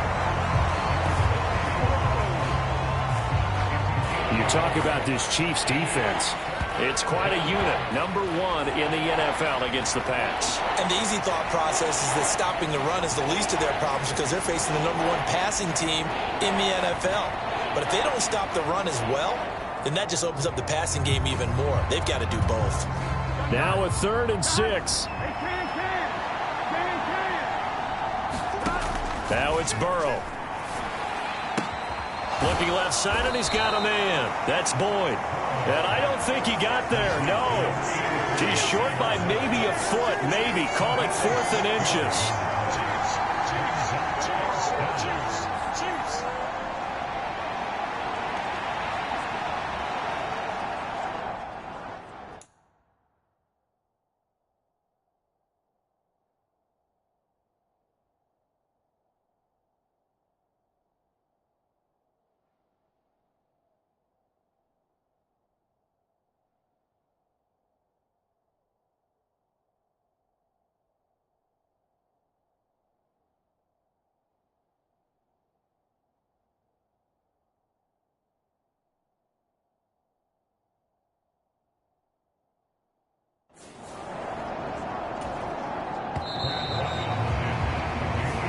You talk about this Chiefs defense. It's quite a unit. #1 in the NFL against the pass. And the easy thought process is that stopping the run is the least of their problems because they're facing the #1 passing team in the NFL. But if they don't stop the run as well, then that just opens up the passing game even more. They've got to do both. Now a 3rd and 6. Now it's Burrow. Looking left side, and he's got a man. That's Boyd. And I don't think he got there. No. He's short by maybe a foot. Maybe. Call it 4th and inches.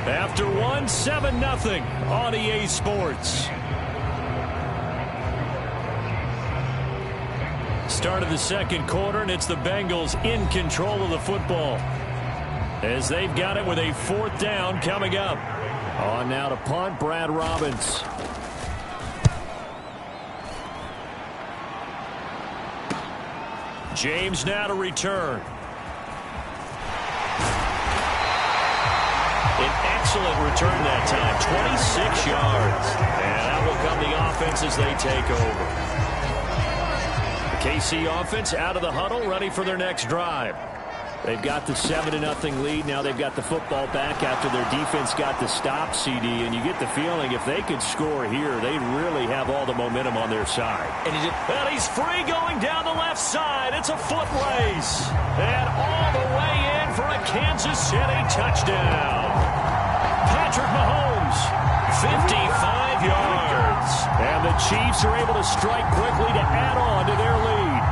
After 7-0 on EA Sports. Start of the second quarter, and it's the Bengals in control of the football as they've got it with a 4th down coming up. On now to punt, Brad Robbins. James now to return. An excellent return that time, 26 yards. And that will come the offense as they take over. The KC offense out of the huddle, ready for their next drive. They've got the 7-0 lead. Now they've got the football back after their defense got the stop, CD. And you get the feeling if they could score here, they really have all the momentum on their side. And he's free going down the left side. It's a foot race. And all the way in for a Kansas City touchdown. Patrick Mahomes, 55 yards. And the Chiefs are able to strike quickly to add on to their lead.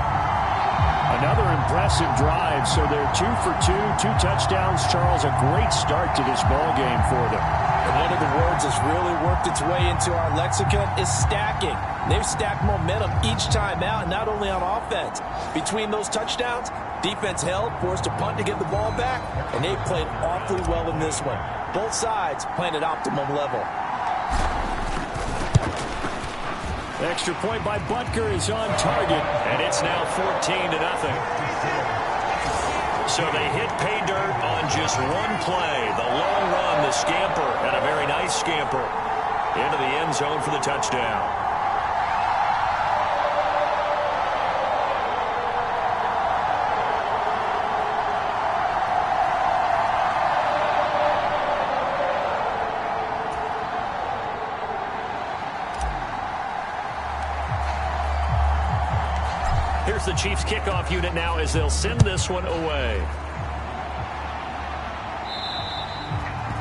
Another impressive drive, so they're 2 for 2, 2 touchdowns. Charles, a great start to this ball game for them. And one of the words that's really worked its way into our lexicon is stacking. They've stacked momentum each time out, and not only on offense. Between those touchdowns, defense held, forced a punt to get the ball back, and they played awfully well in this one. Both sides playing at optimum level. Extra point by Butker is on target, and it's now 14-0. So they hit pay dirt on just one play. The long run, the scamper, and a very nice scamper into the end zone for the touchdown. Here's the Chiefs kickoff unit now as they'll send this one away.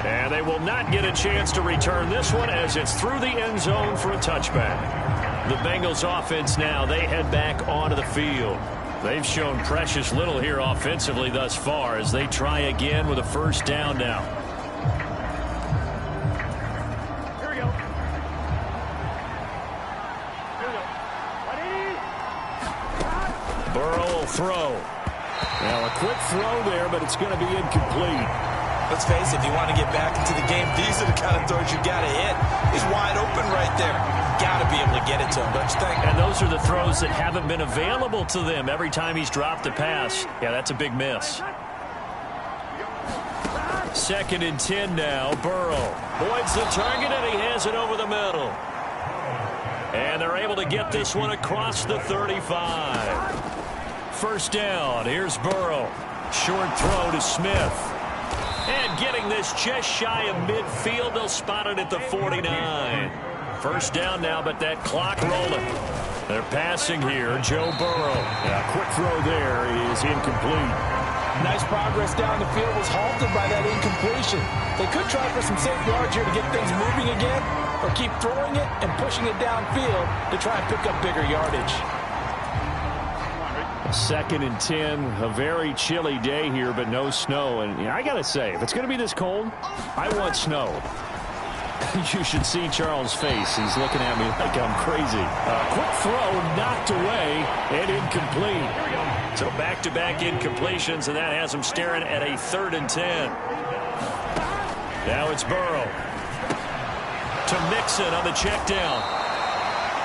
And they will not get a chance to return this one as it's through the end zone for a touchback. The Bengals offense now, they head back onto the field. They've shown precious little here offensively thus far as they try again with a first down now. Throw. Now a quick throw there, but it's going to be incomplete. Let's face it, if you want to get back into the game, these are the kind of throws you got to hit. He's wide open right there. Got to be able to get it to him, don't you think? And those are the throws that haven't been available to them every time he's dropped a pass. Yeah, that's a big miss. 2nd and 10 now. Burrow avoids the target, and he has it over the middle. And they're able to get this one across the 35. First down. Here's Burrow. Short throw to Smith. And getting this just shy of midfield. They'll spot it at the 49. First down now, but that clock rolling. They're passing here. Joe Burrow. A quick throw there is incomplete. Nice progress down the field was halted by that incompletion. They could try for some safe yards here to get things moving again, or keep throwing it and pushing it downfield to try and pick up bigger yardage. 2nd and 10, a very chilly day here, but no snow. And I got to say, if it's going to be this cold, I want snow. You should see Charles' face. He's looking at me like I'm crazy. Quick throw knocked away and incomplete. So back-to-back incompletions, and that has him staring at a 3rd and 10. Now it's Burrow to Mixon on the check down.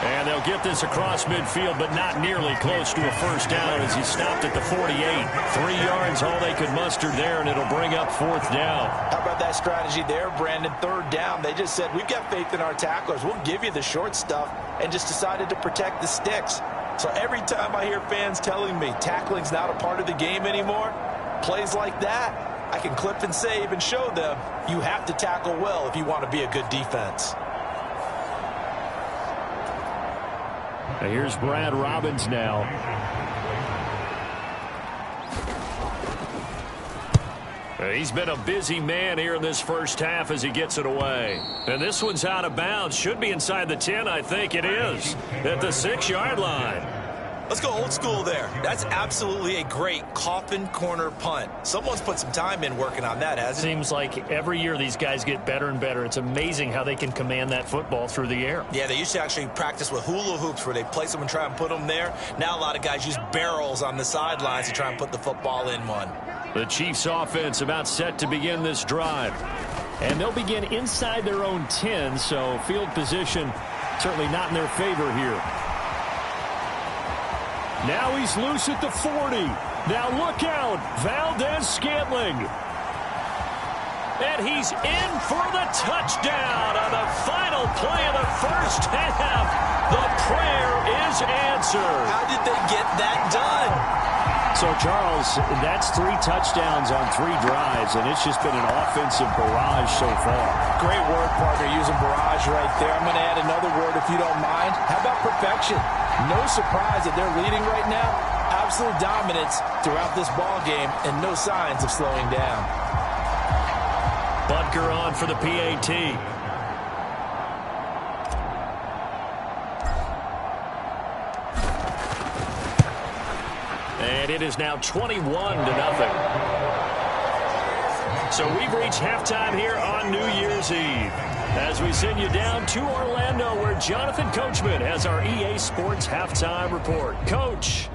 And they'll get this across midfield, but not nearly close to a first down as he stopped at the 48. 3 yards, all they could muster there, and it'll bring up 4th down. How about that strategy there, Brandon? 3rd down. They just said, we've got faith in our tacklers. We'll give you the short stuff, and just decided to protect the sticks. So every time I hear fans telling me tackling's not a part of the game anymore, plays like that, I can clip and save and show them you have to tackle well if you want to be a good defense. Here's Brad Robbins now. He's been a busy man here in this first half as he gets it away. And this one's out of bounds. Should be inside the 10, I think it is. At the 6-yard line. Let's go old school there. That's absolutely a great coffin corner punt. Someone's put some time in working on that, hasn't it? Seems like every year these guys get better and better. It's amazing how they can command that football through the air. Yeah, they used to actually practice with hula hoops where they place them and try and put them there. Now a lot of guys use barrels on the sidelines to try and put the football in one. The Chiefs offense about set to begin this drive. And they'll begin inside their own 10, so field position certainly not in their favor here. Now he's loose at the 40. Now look out, Valdez-Scantling. And he's in for the touchdown on the final play of the first half. The prayer is answered. How did they get that done? So, Charles, that's 3 touchdowns on 3 drives, and it's just been an offensive barrage so far. Great word, partner, using barrage right there. I'm going to add another word if you don't mind. How about perfection? No surprise that they're leading right now. absolute dominance throughout this ball game and no signs of slowing down. Butker on for the PAT. And it is now 21-0. So we've reached halftime here on New Year's Eve, as we send you down to Orlando, where Jonathan Coachman has our EA Sports Halftime Report. Coach.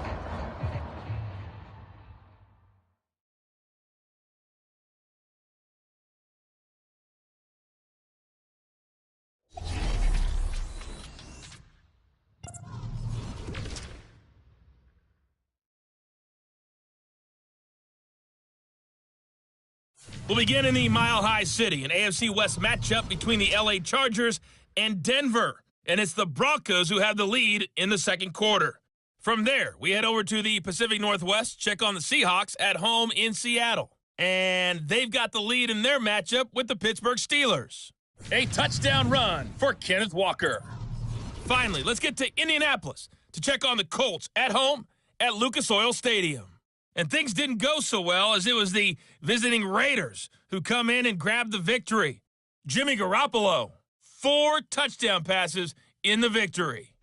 We'll begin in the Mile High City, an AFC West matchup between the LA Chargers and Denver. And it's the Broncos who have the lead in the second quarter. From there, we head over to the Pacific Northwest, check on the Seahawks at home in Seattle. And they've got the lead in their matchup with the Pittsburgh Steelers. A touchdown run for Kenneth Walker. Finally, let's get to Indianapolis to check on the Colts at home at Lucas Oil Stadium. And things didn't go so well, as it was the visiting Raiders who come in and grab the victory. Jimmy Garoppolo, 4 touchdown passes in the victory.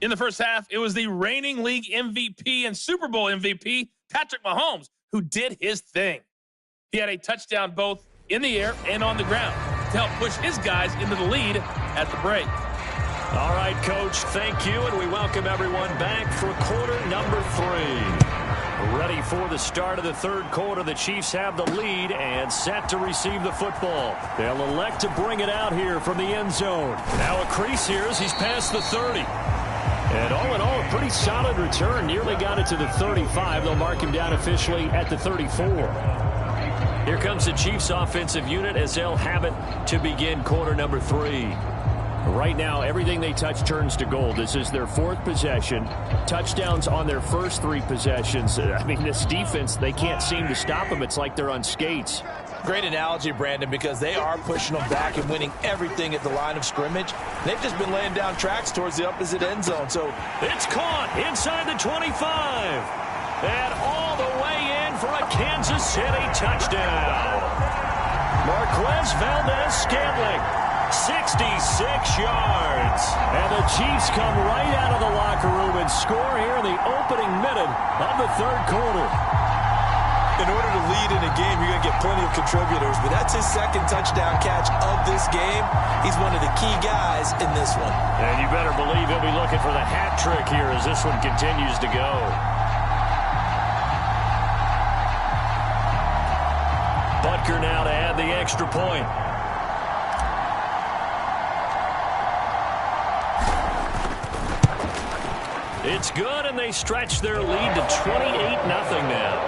In the first half, it was the reigning league MVP and Super Bowl MVP, Patrick Mahomes, who did his thing. He had a touchdown both in the air and on the ground to help push his guys into the lead at the break. All right, Coach, thank you, and we welcome everyone back for quarter number 3. Ready for the start of the third quarter. The Chiefs have the lead and set to receive the football. They'll elect to bring it out here from the end zone. Now a crease here as he's past the 30. And all in all, a pretty solid return. Nearly got it to the 35. They'll mark him down officially at the 34. Here comes the Chiefs offensive unit as they'll have it to begin quarter number 3. Right now, everything they touch turns to gold. This is their 4th possession. Touchdowns on their first 3 possessions. I mean, this defense, they can't seem to stop them. It's like they're on skates. Great analogy, Brandon, because they are pushing them back and winning everything at the line of scrimmage. They've just been laying down tracks towards the opposite end zone. So it's caught inside the 25. And all the way in for a Kansas City touchdown. Marquez Valdez-Scantling. 66 yards. And the Chiefs come right out of the locker room and score here in the opening minute of the third quarter. In order to lead in a game, you're going to get plenty of contributors, but that's his 2nd touchdown catch of this game. He's one of the key guys in this one. And you better believe he'll be looking for the hat trick here as this one continues to go. Butker now to add the extra point. It's good, and they stretch their lead to 28-0 now.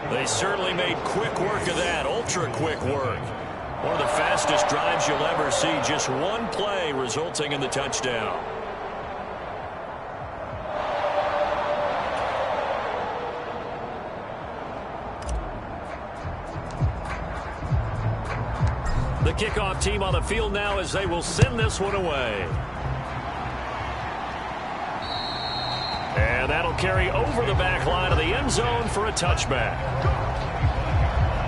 They certainly made quick work of that, ultra-quick work. One of the fastest drives you'll ever see, just one play resulting in the touchdown. The kickoff team on the field now as they will send this one away. And that'll carry over the back line of the end zone for a touchback.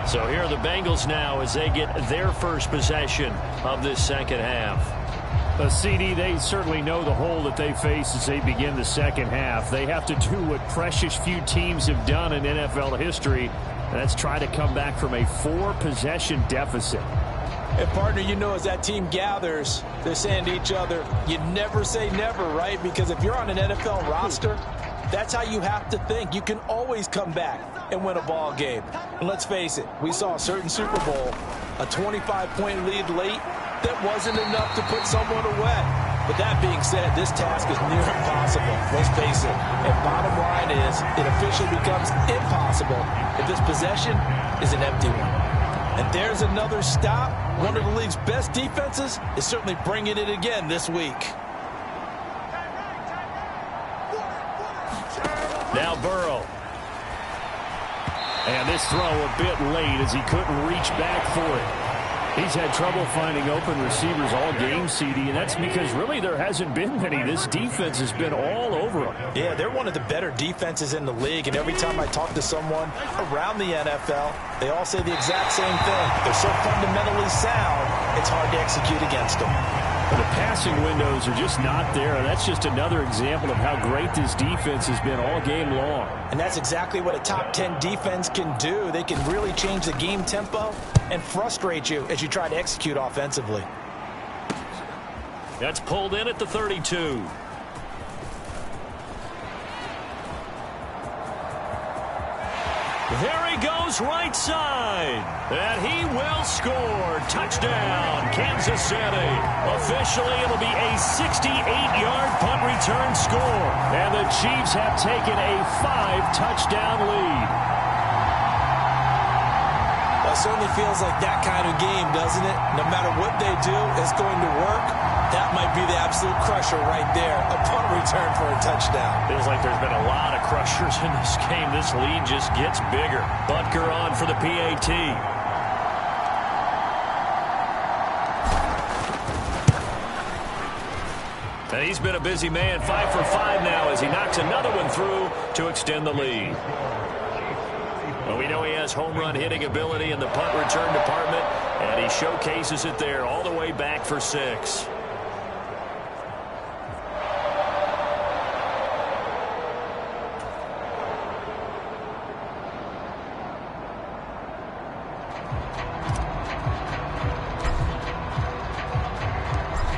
So here are the Bengals now as they get their first possession of this second half. CD, they certainly know the hole that they face as they begin the second half. They have to do what precious few teams have done in NFL history, and that's try to come back from a 4-possession deficit. And, partner, you know, as that team gathers, they're saying to each other, you never say never, right? Because if you're on an NFL roster, that's how you have to think. You can always come back and win a ball game. And let's face it, we saw a certain Super Bowl, a 25-point lead late, that wasn't enough to put someone away. But that being said, this task is near impossible. Let's face it. And bottom line is, it officially becomes impossible if this possession is an empty one. And there's another stop. One of the league's best defenses is certainly bringing it again this week. Now Burrow. And this throw a bit late as he couldn't reach back for it. He's had trouble finding open receivers all game, CD, and that's because really there hasn't been many. This defense has been all over him. Yeah, they're one of the better defenses in the league, and every time I talk to someone around the NFL, they all say the exact same thing. They're so fundamentally sound, it's hard to execute against them. But the passing windows are just not there, and that's just another example of how great this defense has been all game long. And that's exactly what a top 10 defense can do. They can really change the game tempo and frustrate you as you try to execute offensively. That's pulled in at the 32. There he goes right side. And he will score. Touchdown, Kansas City. Officially, it'll be a 68-yard punt return score. And the Chiefs have taken a 5-touchdown lead. Well, it certainly feels like that kind of game, doesn't it? No matter what they do, it's going to work. That might be the absolute crusher right there. A punt return for a touchdown. Feels like there's been a lot of crushers in this game. This lead just gets bigger. Butker on for the PAT. And he's been a busy man. 5 for 5 now as he knocks another one through to extend the lead. Well, we know he has home run hitting ability in the punt return department, and he showcases it there all the way back for 6.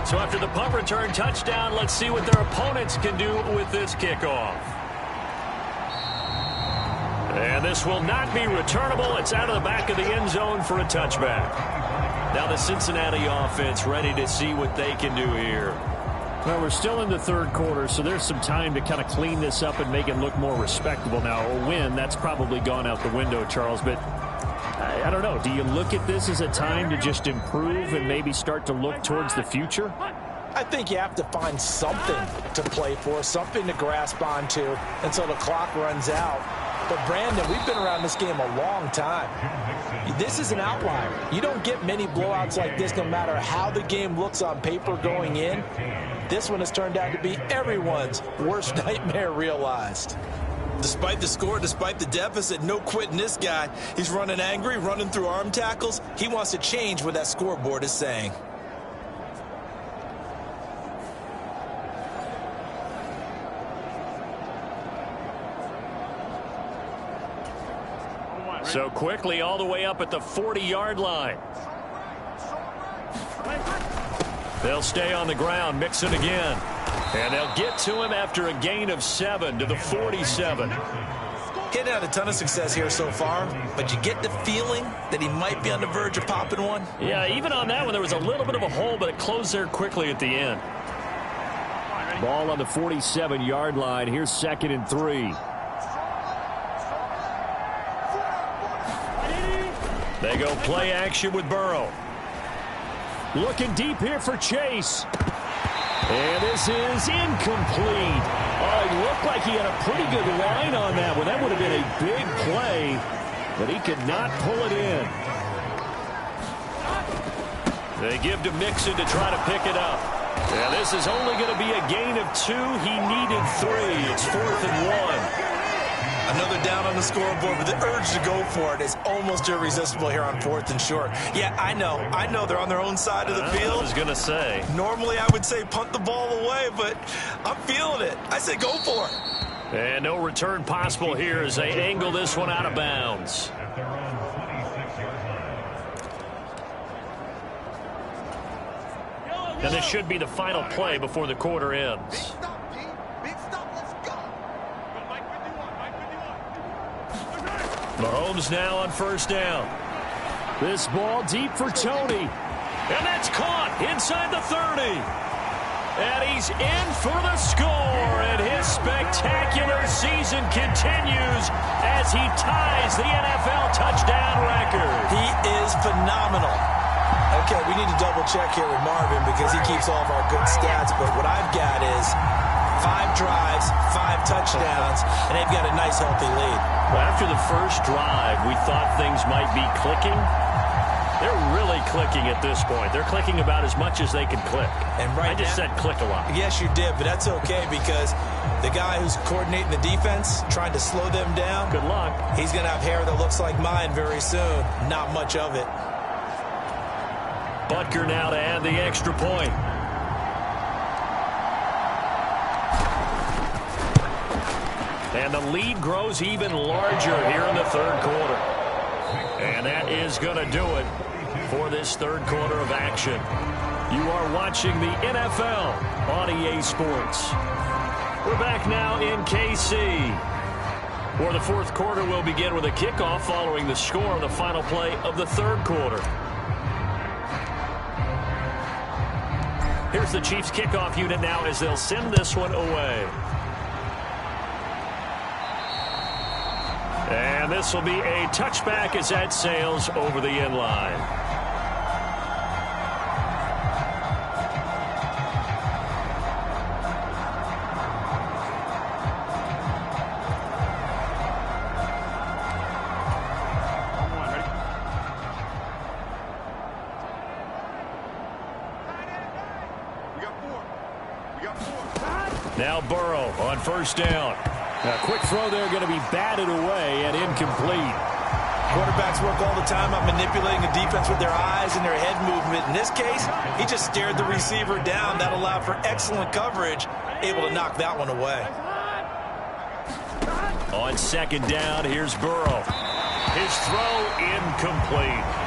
So after the punt return touchdown, let's see what their opponents can do with this kickoff. And this will not be returnable. It's out of the back of the end zone for a touchback. Now the Cincinnati offense ready to see what they can do here. Well, we're still in the third quarter, so there's some time to kind of clean this up and make it look more respectable. Now, a win, that's probably gone out the window, Charles, but I don't know. Do you look at this as a time to just improve and maybe start to look towards the future? I think you have to find something to play for, something to grasp onto until the clock runs out. But, Brandon, we've been around this game a long time. This is an outlier. You don't get many blowouts like this no matter how the game looks on paper going in. This one has turned out to be everyone's worst nightmare realized. Despite the score, despite the deficit, no quitting this guy. He's running angry, running through arm tackles. He wants to change what that scoreboard is saying. So quickly all the way up at the 40-yard line. They'll stay on the ground, mix it again. And they'll get to him after a gain of 7 to the 47. Getting had a ton of success here so far, but you get the feeling that he might be on the verge of popping one. Yeah, even on that one, there was a little bit of a hole, but it closed there quickly at the end. Ball on the 47-yard line. Here's 2nd and 3. They go play action with Burrow. Looking deep here for Chase. And this is incomplete. Oh, it looked like he had a pretty good line on that one. That would have been a big play, but he could not pull it in. They give to Mixon to try to pick it up. Yeah, this is only going to be a gain of 2. He needed 3. It's 4th and 1. Another down on the scoreboard, but the urge to go for it is almost irresistible here on 4th and short. Yeah, I know they're on their own side of the field. I was going to say. Normally I would say punt the ball away, but I'm feeling it. I say go for it. And no return possible here as they angle this one out of bounds. And this should be the final play before the quarter ends. Mahomes now on 1st down. This ball deep for Tony. And that's caught inside the 30. And he's in for the score. And his spectacular season continues as he ties the NFL touchdown record. He is phenomenal. Okay, we need to double check here with Marvin because he keeps all of our good stats. But what I've got is 5 drives, 5 touchdowns, and they've got a nice, healthy lead. Well, after the first drive, we thought things might be clicking. They're really clicking at this point. They're clicking about as much as they can click. And I just said click a lot. Yes, you did, but that's okay because the guy who's coordinating the defense, trying to slow them down, good luck. He's going to have hair that looks like mine very soon. Not much of it. Butker now to add the extra point. And the lead grows even larger here in the third quarter. And that is going to do it for this third quarter of action. You are watching the NFL on EA Sports. We're back now in KC. For the fourth quarter, we'll begin with a kickoff following the score on the final play of the third quarter. Here's the Chiefs kickoff unit now as they'll send this one away. And this will be a touchback as that sails over the end line. Now Burrow on first down. A quick throw there going to be batted away and incomplete. Quarterbacks work all the time on manipulating the defense with their eyes and their head movement. In this case, he just stared the receiver down. That allowed for excellent coverage, able to knock that one away. On second down, here's Burrow. His throw incomplete.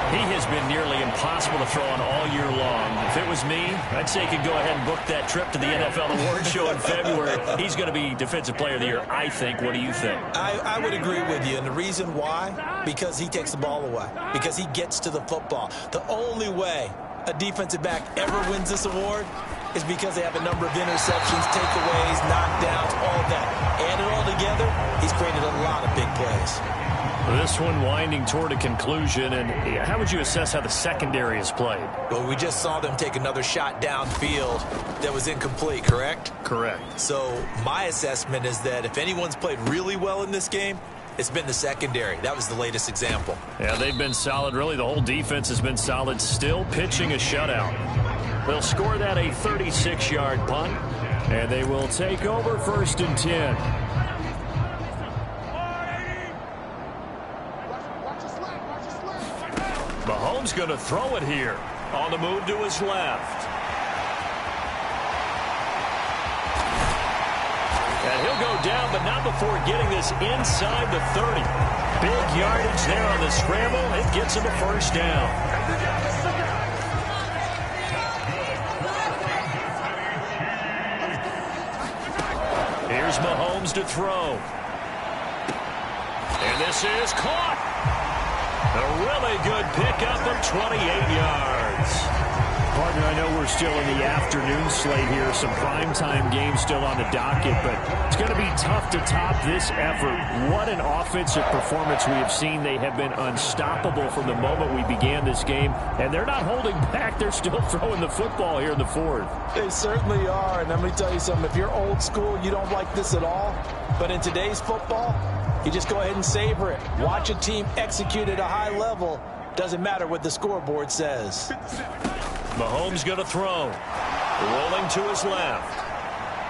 He has been nearly impossible to throw on all year long. If it was me, I'd say he could go ahead and book that trip to the NFL Awards show in February. He's going to be Defensive Player of the Year, I think. What do you think? I would agree with you. And the reason why? Because he takes the ball away. Because he gets to the football. The only way a defensive back ever wins this award is because they have a number of interceptions, takeaways, knockdowns, all that. Add it all together, he's created a lot of big plays. This one winding toward a conclusion, and how would you assess how the secondary has played? Well, we just saw them take another shot downfield that was incomplete, correct? Correct. So my assessment is that if anyone's played really well in this game, it's been the secondary. That was the latest example. Yeah, they've been solid. Really, the whole defense has been solid, still pitching a shutout. They'll score that a 36-yard punt, and they will take over 1st and 10. Mahomes going to throw it here. On the move to his left. And he'll go down, but not before getting this inside the 30. Big yardage there on the scramble. It gets him a first down. Here's Mahomes to throw. And this is caught. A really good pickup of 28 yards. Partner, I know we're still in the afternoon slate here. Some primetime games still on the docket, but it's going to be tough to top this effort. What an offensive performance we have seen. They have been unstoppable from the moment we began this game, and they're not holding back. They're still throwing the football here in the fourth. They certainly are, and let me tell you something. If you're old school, you don't like this at all. But in today's football, you just go ahead and savor it. Watch a team execute at a high level. Doesn't matter what the scoreboard says. Mahomes going to throw. Rolling to his left.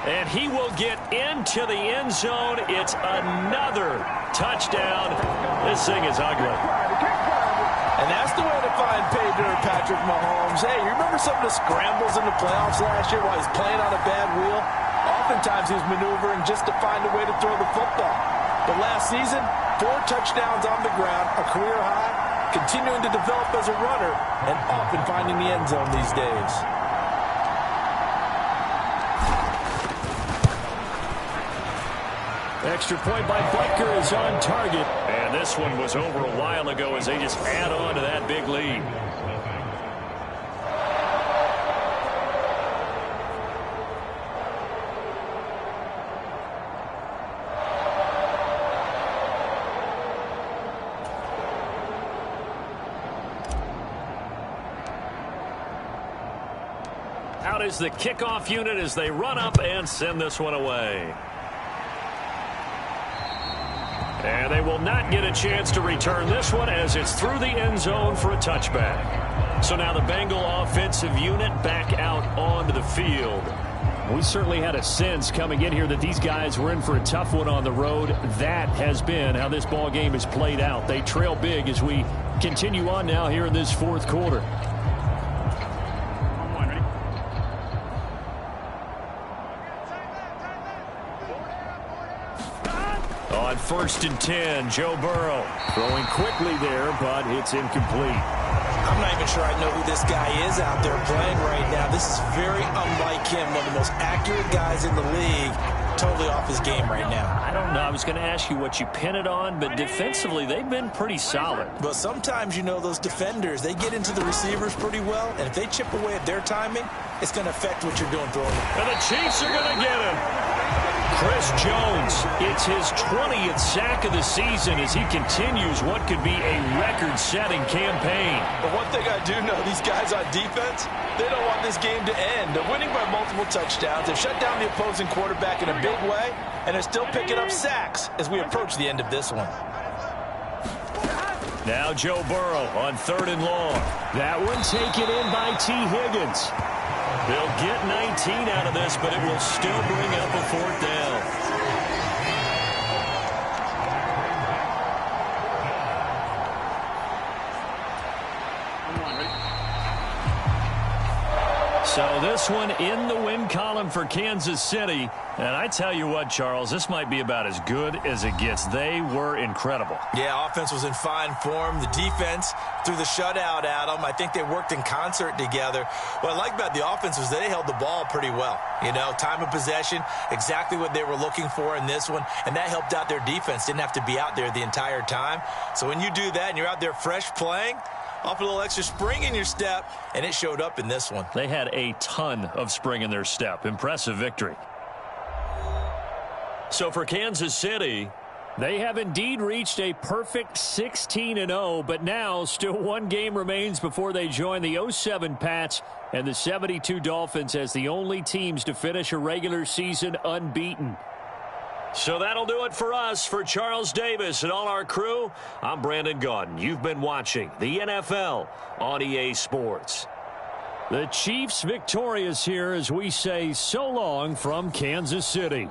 And he will get into the end zone. It's another touchdown. This thing is ugly. And that's the way to find pay dirt, Patrick Mahomes. Hey, you remember some of the scrambles in the playoffs last year while he's playing on a bad wheel? Oftentimes he was maneuvering just to find a way to throw the football. But last season, 4 touchdowns on the ground, a career high, continuing to develop as a runner, and often finding the end zone these days. Extra point by Butker is on target. And this one was over a while ago as they just add on to that big lead. Out is the kickoff unit as they run up and send this one away. And they will not get a chance to return this one as it's through the end zone for a touchback. So now the Bengal offensive unit back out onto the field. We certainly had a sense coming in here that these guys were in for a tough one on the road. That has been how this ball game has played out. They trail big as we continue on now here in this fourth quarter. On 1st and 10, Joe Burrow throwing quickly there, but it's incomplete. I'm not even sure I know who this guy is out there playing right now. This is very unlike him, one of the most accurate guys in the league. Totally off his game right now. I don't know. I was going to ask you what you pin it on, but defensively, they've been pretty solid. But sometimes, you know, those defenders, they get into the receivers pretty well, and if they chip away at their timing, it's going to affect what you're doing throwing. And the Chiefs are going to get him. Chris Jones, it's his 20th sack of the season as he continues what could be a record-setting campaign. But one thing I do know, these guys on defense, they don't want this game to end. They're winning by multiple touchdowns. They've shut down the opposing quarterback in a big way, and they're still picking up sacks as we approach the end of this one. Now Joe Burrow on 3rd and long. That one taken in by T. Higgins. They'll get 19 out of this, but it will still bring up a 4th down. So this one in the win column for Kansas City. And I tell you what, Charles, this might be about as good as it gets. They were incredible. Yeah, offense was in fine form. The defense threw the shutout at them. I think they worked in concert together. What I like about the offense was they held the ball pretty well. You know, time of possession, exactly what they were looking for in this one. And that helped out their defense. Didn't have to be out there the entire time. So when you do that and you're out there fresh playing, off a little extra spring in your step, and it showed up in this one. They had a ton of spring in their step. Impressive victory. So for Kansas City, they have indeed reached a perfect 16-0, but now still one game remains before they join the 07 Pats and the 72 Dolphins as the only teams to finish a regular season unbeaten. So that'll do it for us. For Charles Davis and all our crew, I'm Brandon Gaudin. You've been watching the NFL on EA Sports. The Chiefs victorious here as we say so long from Kansas City.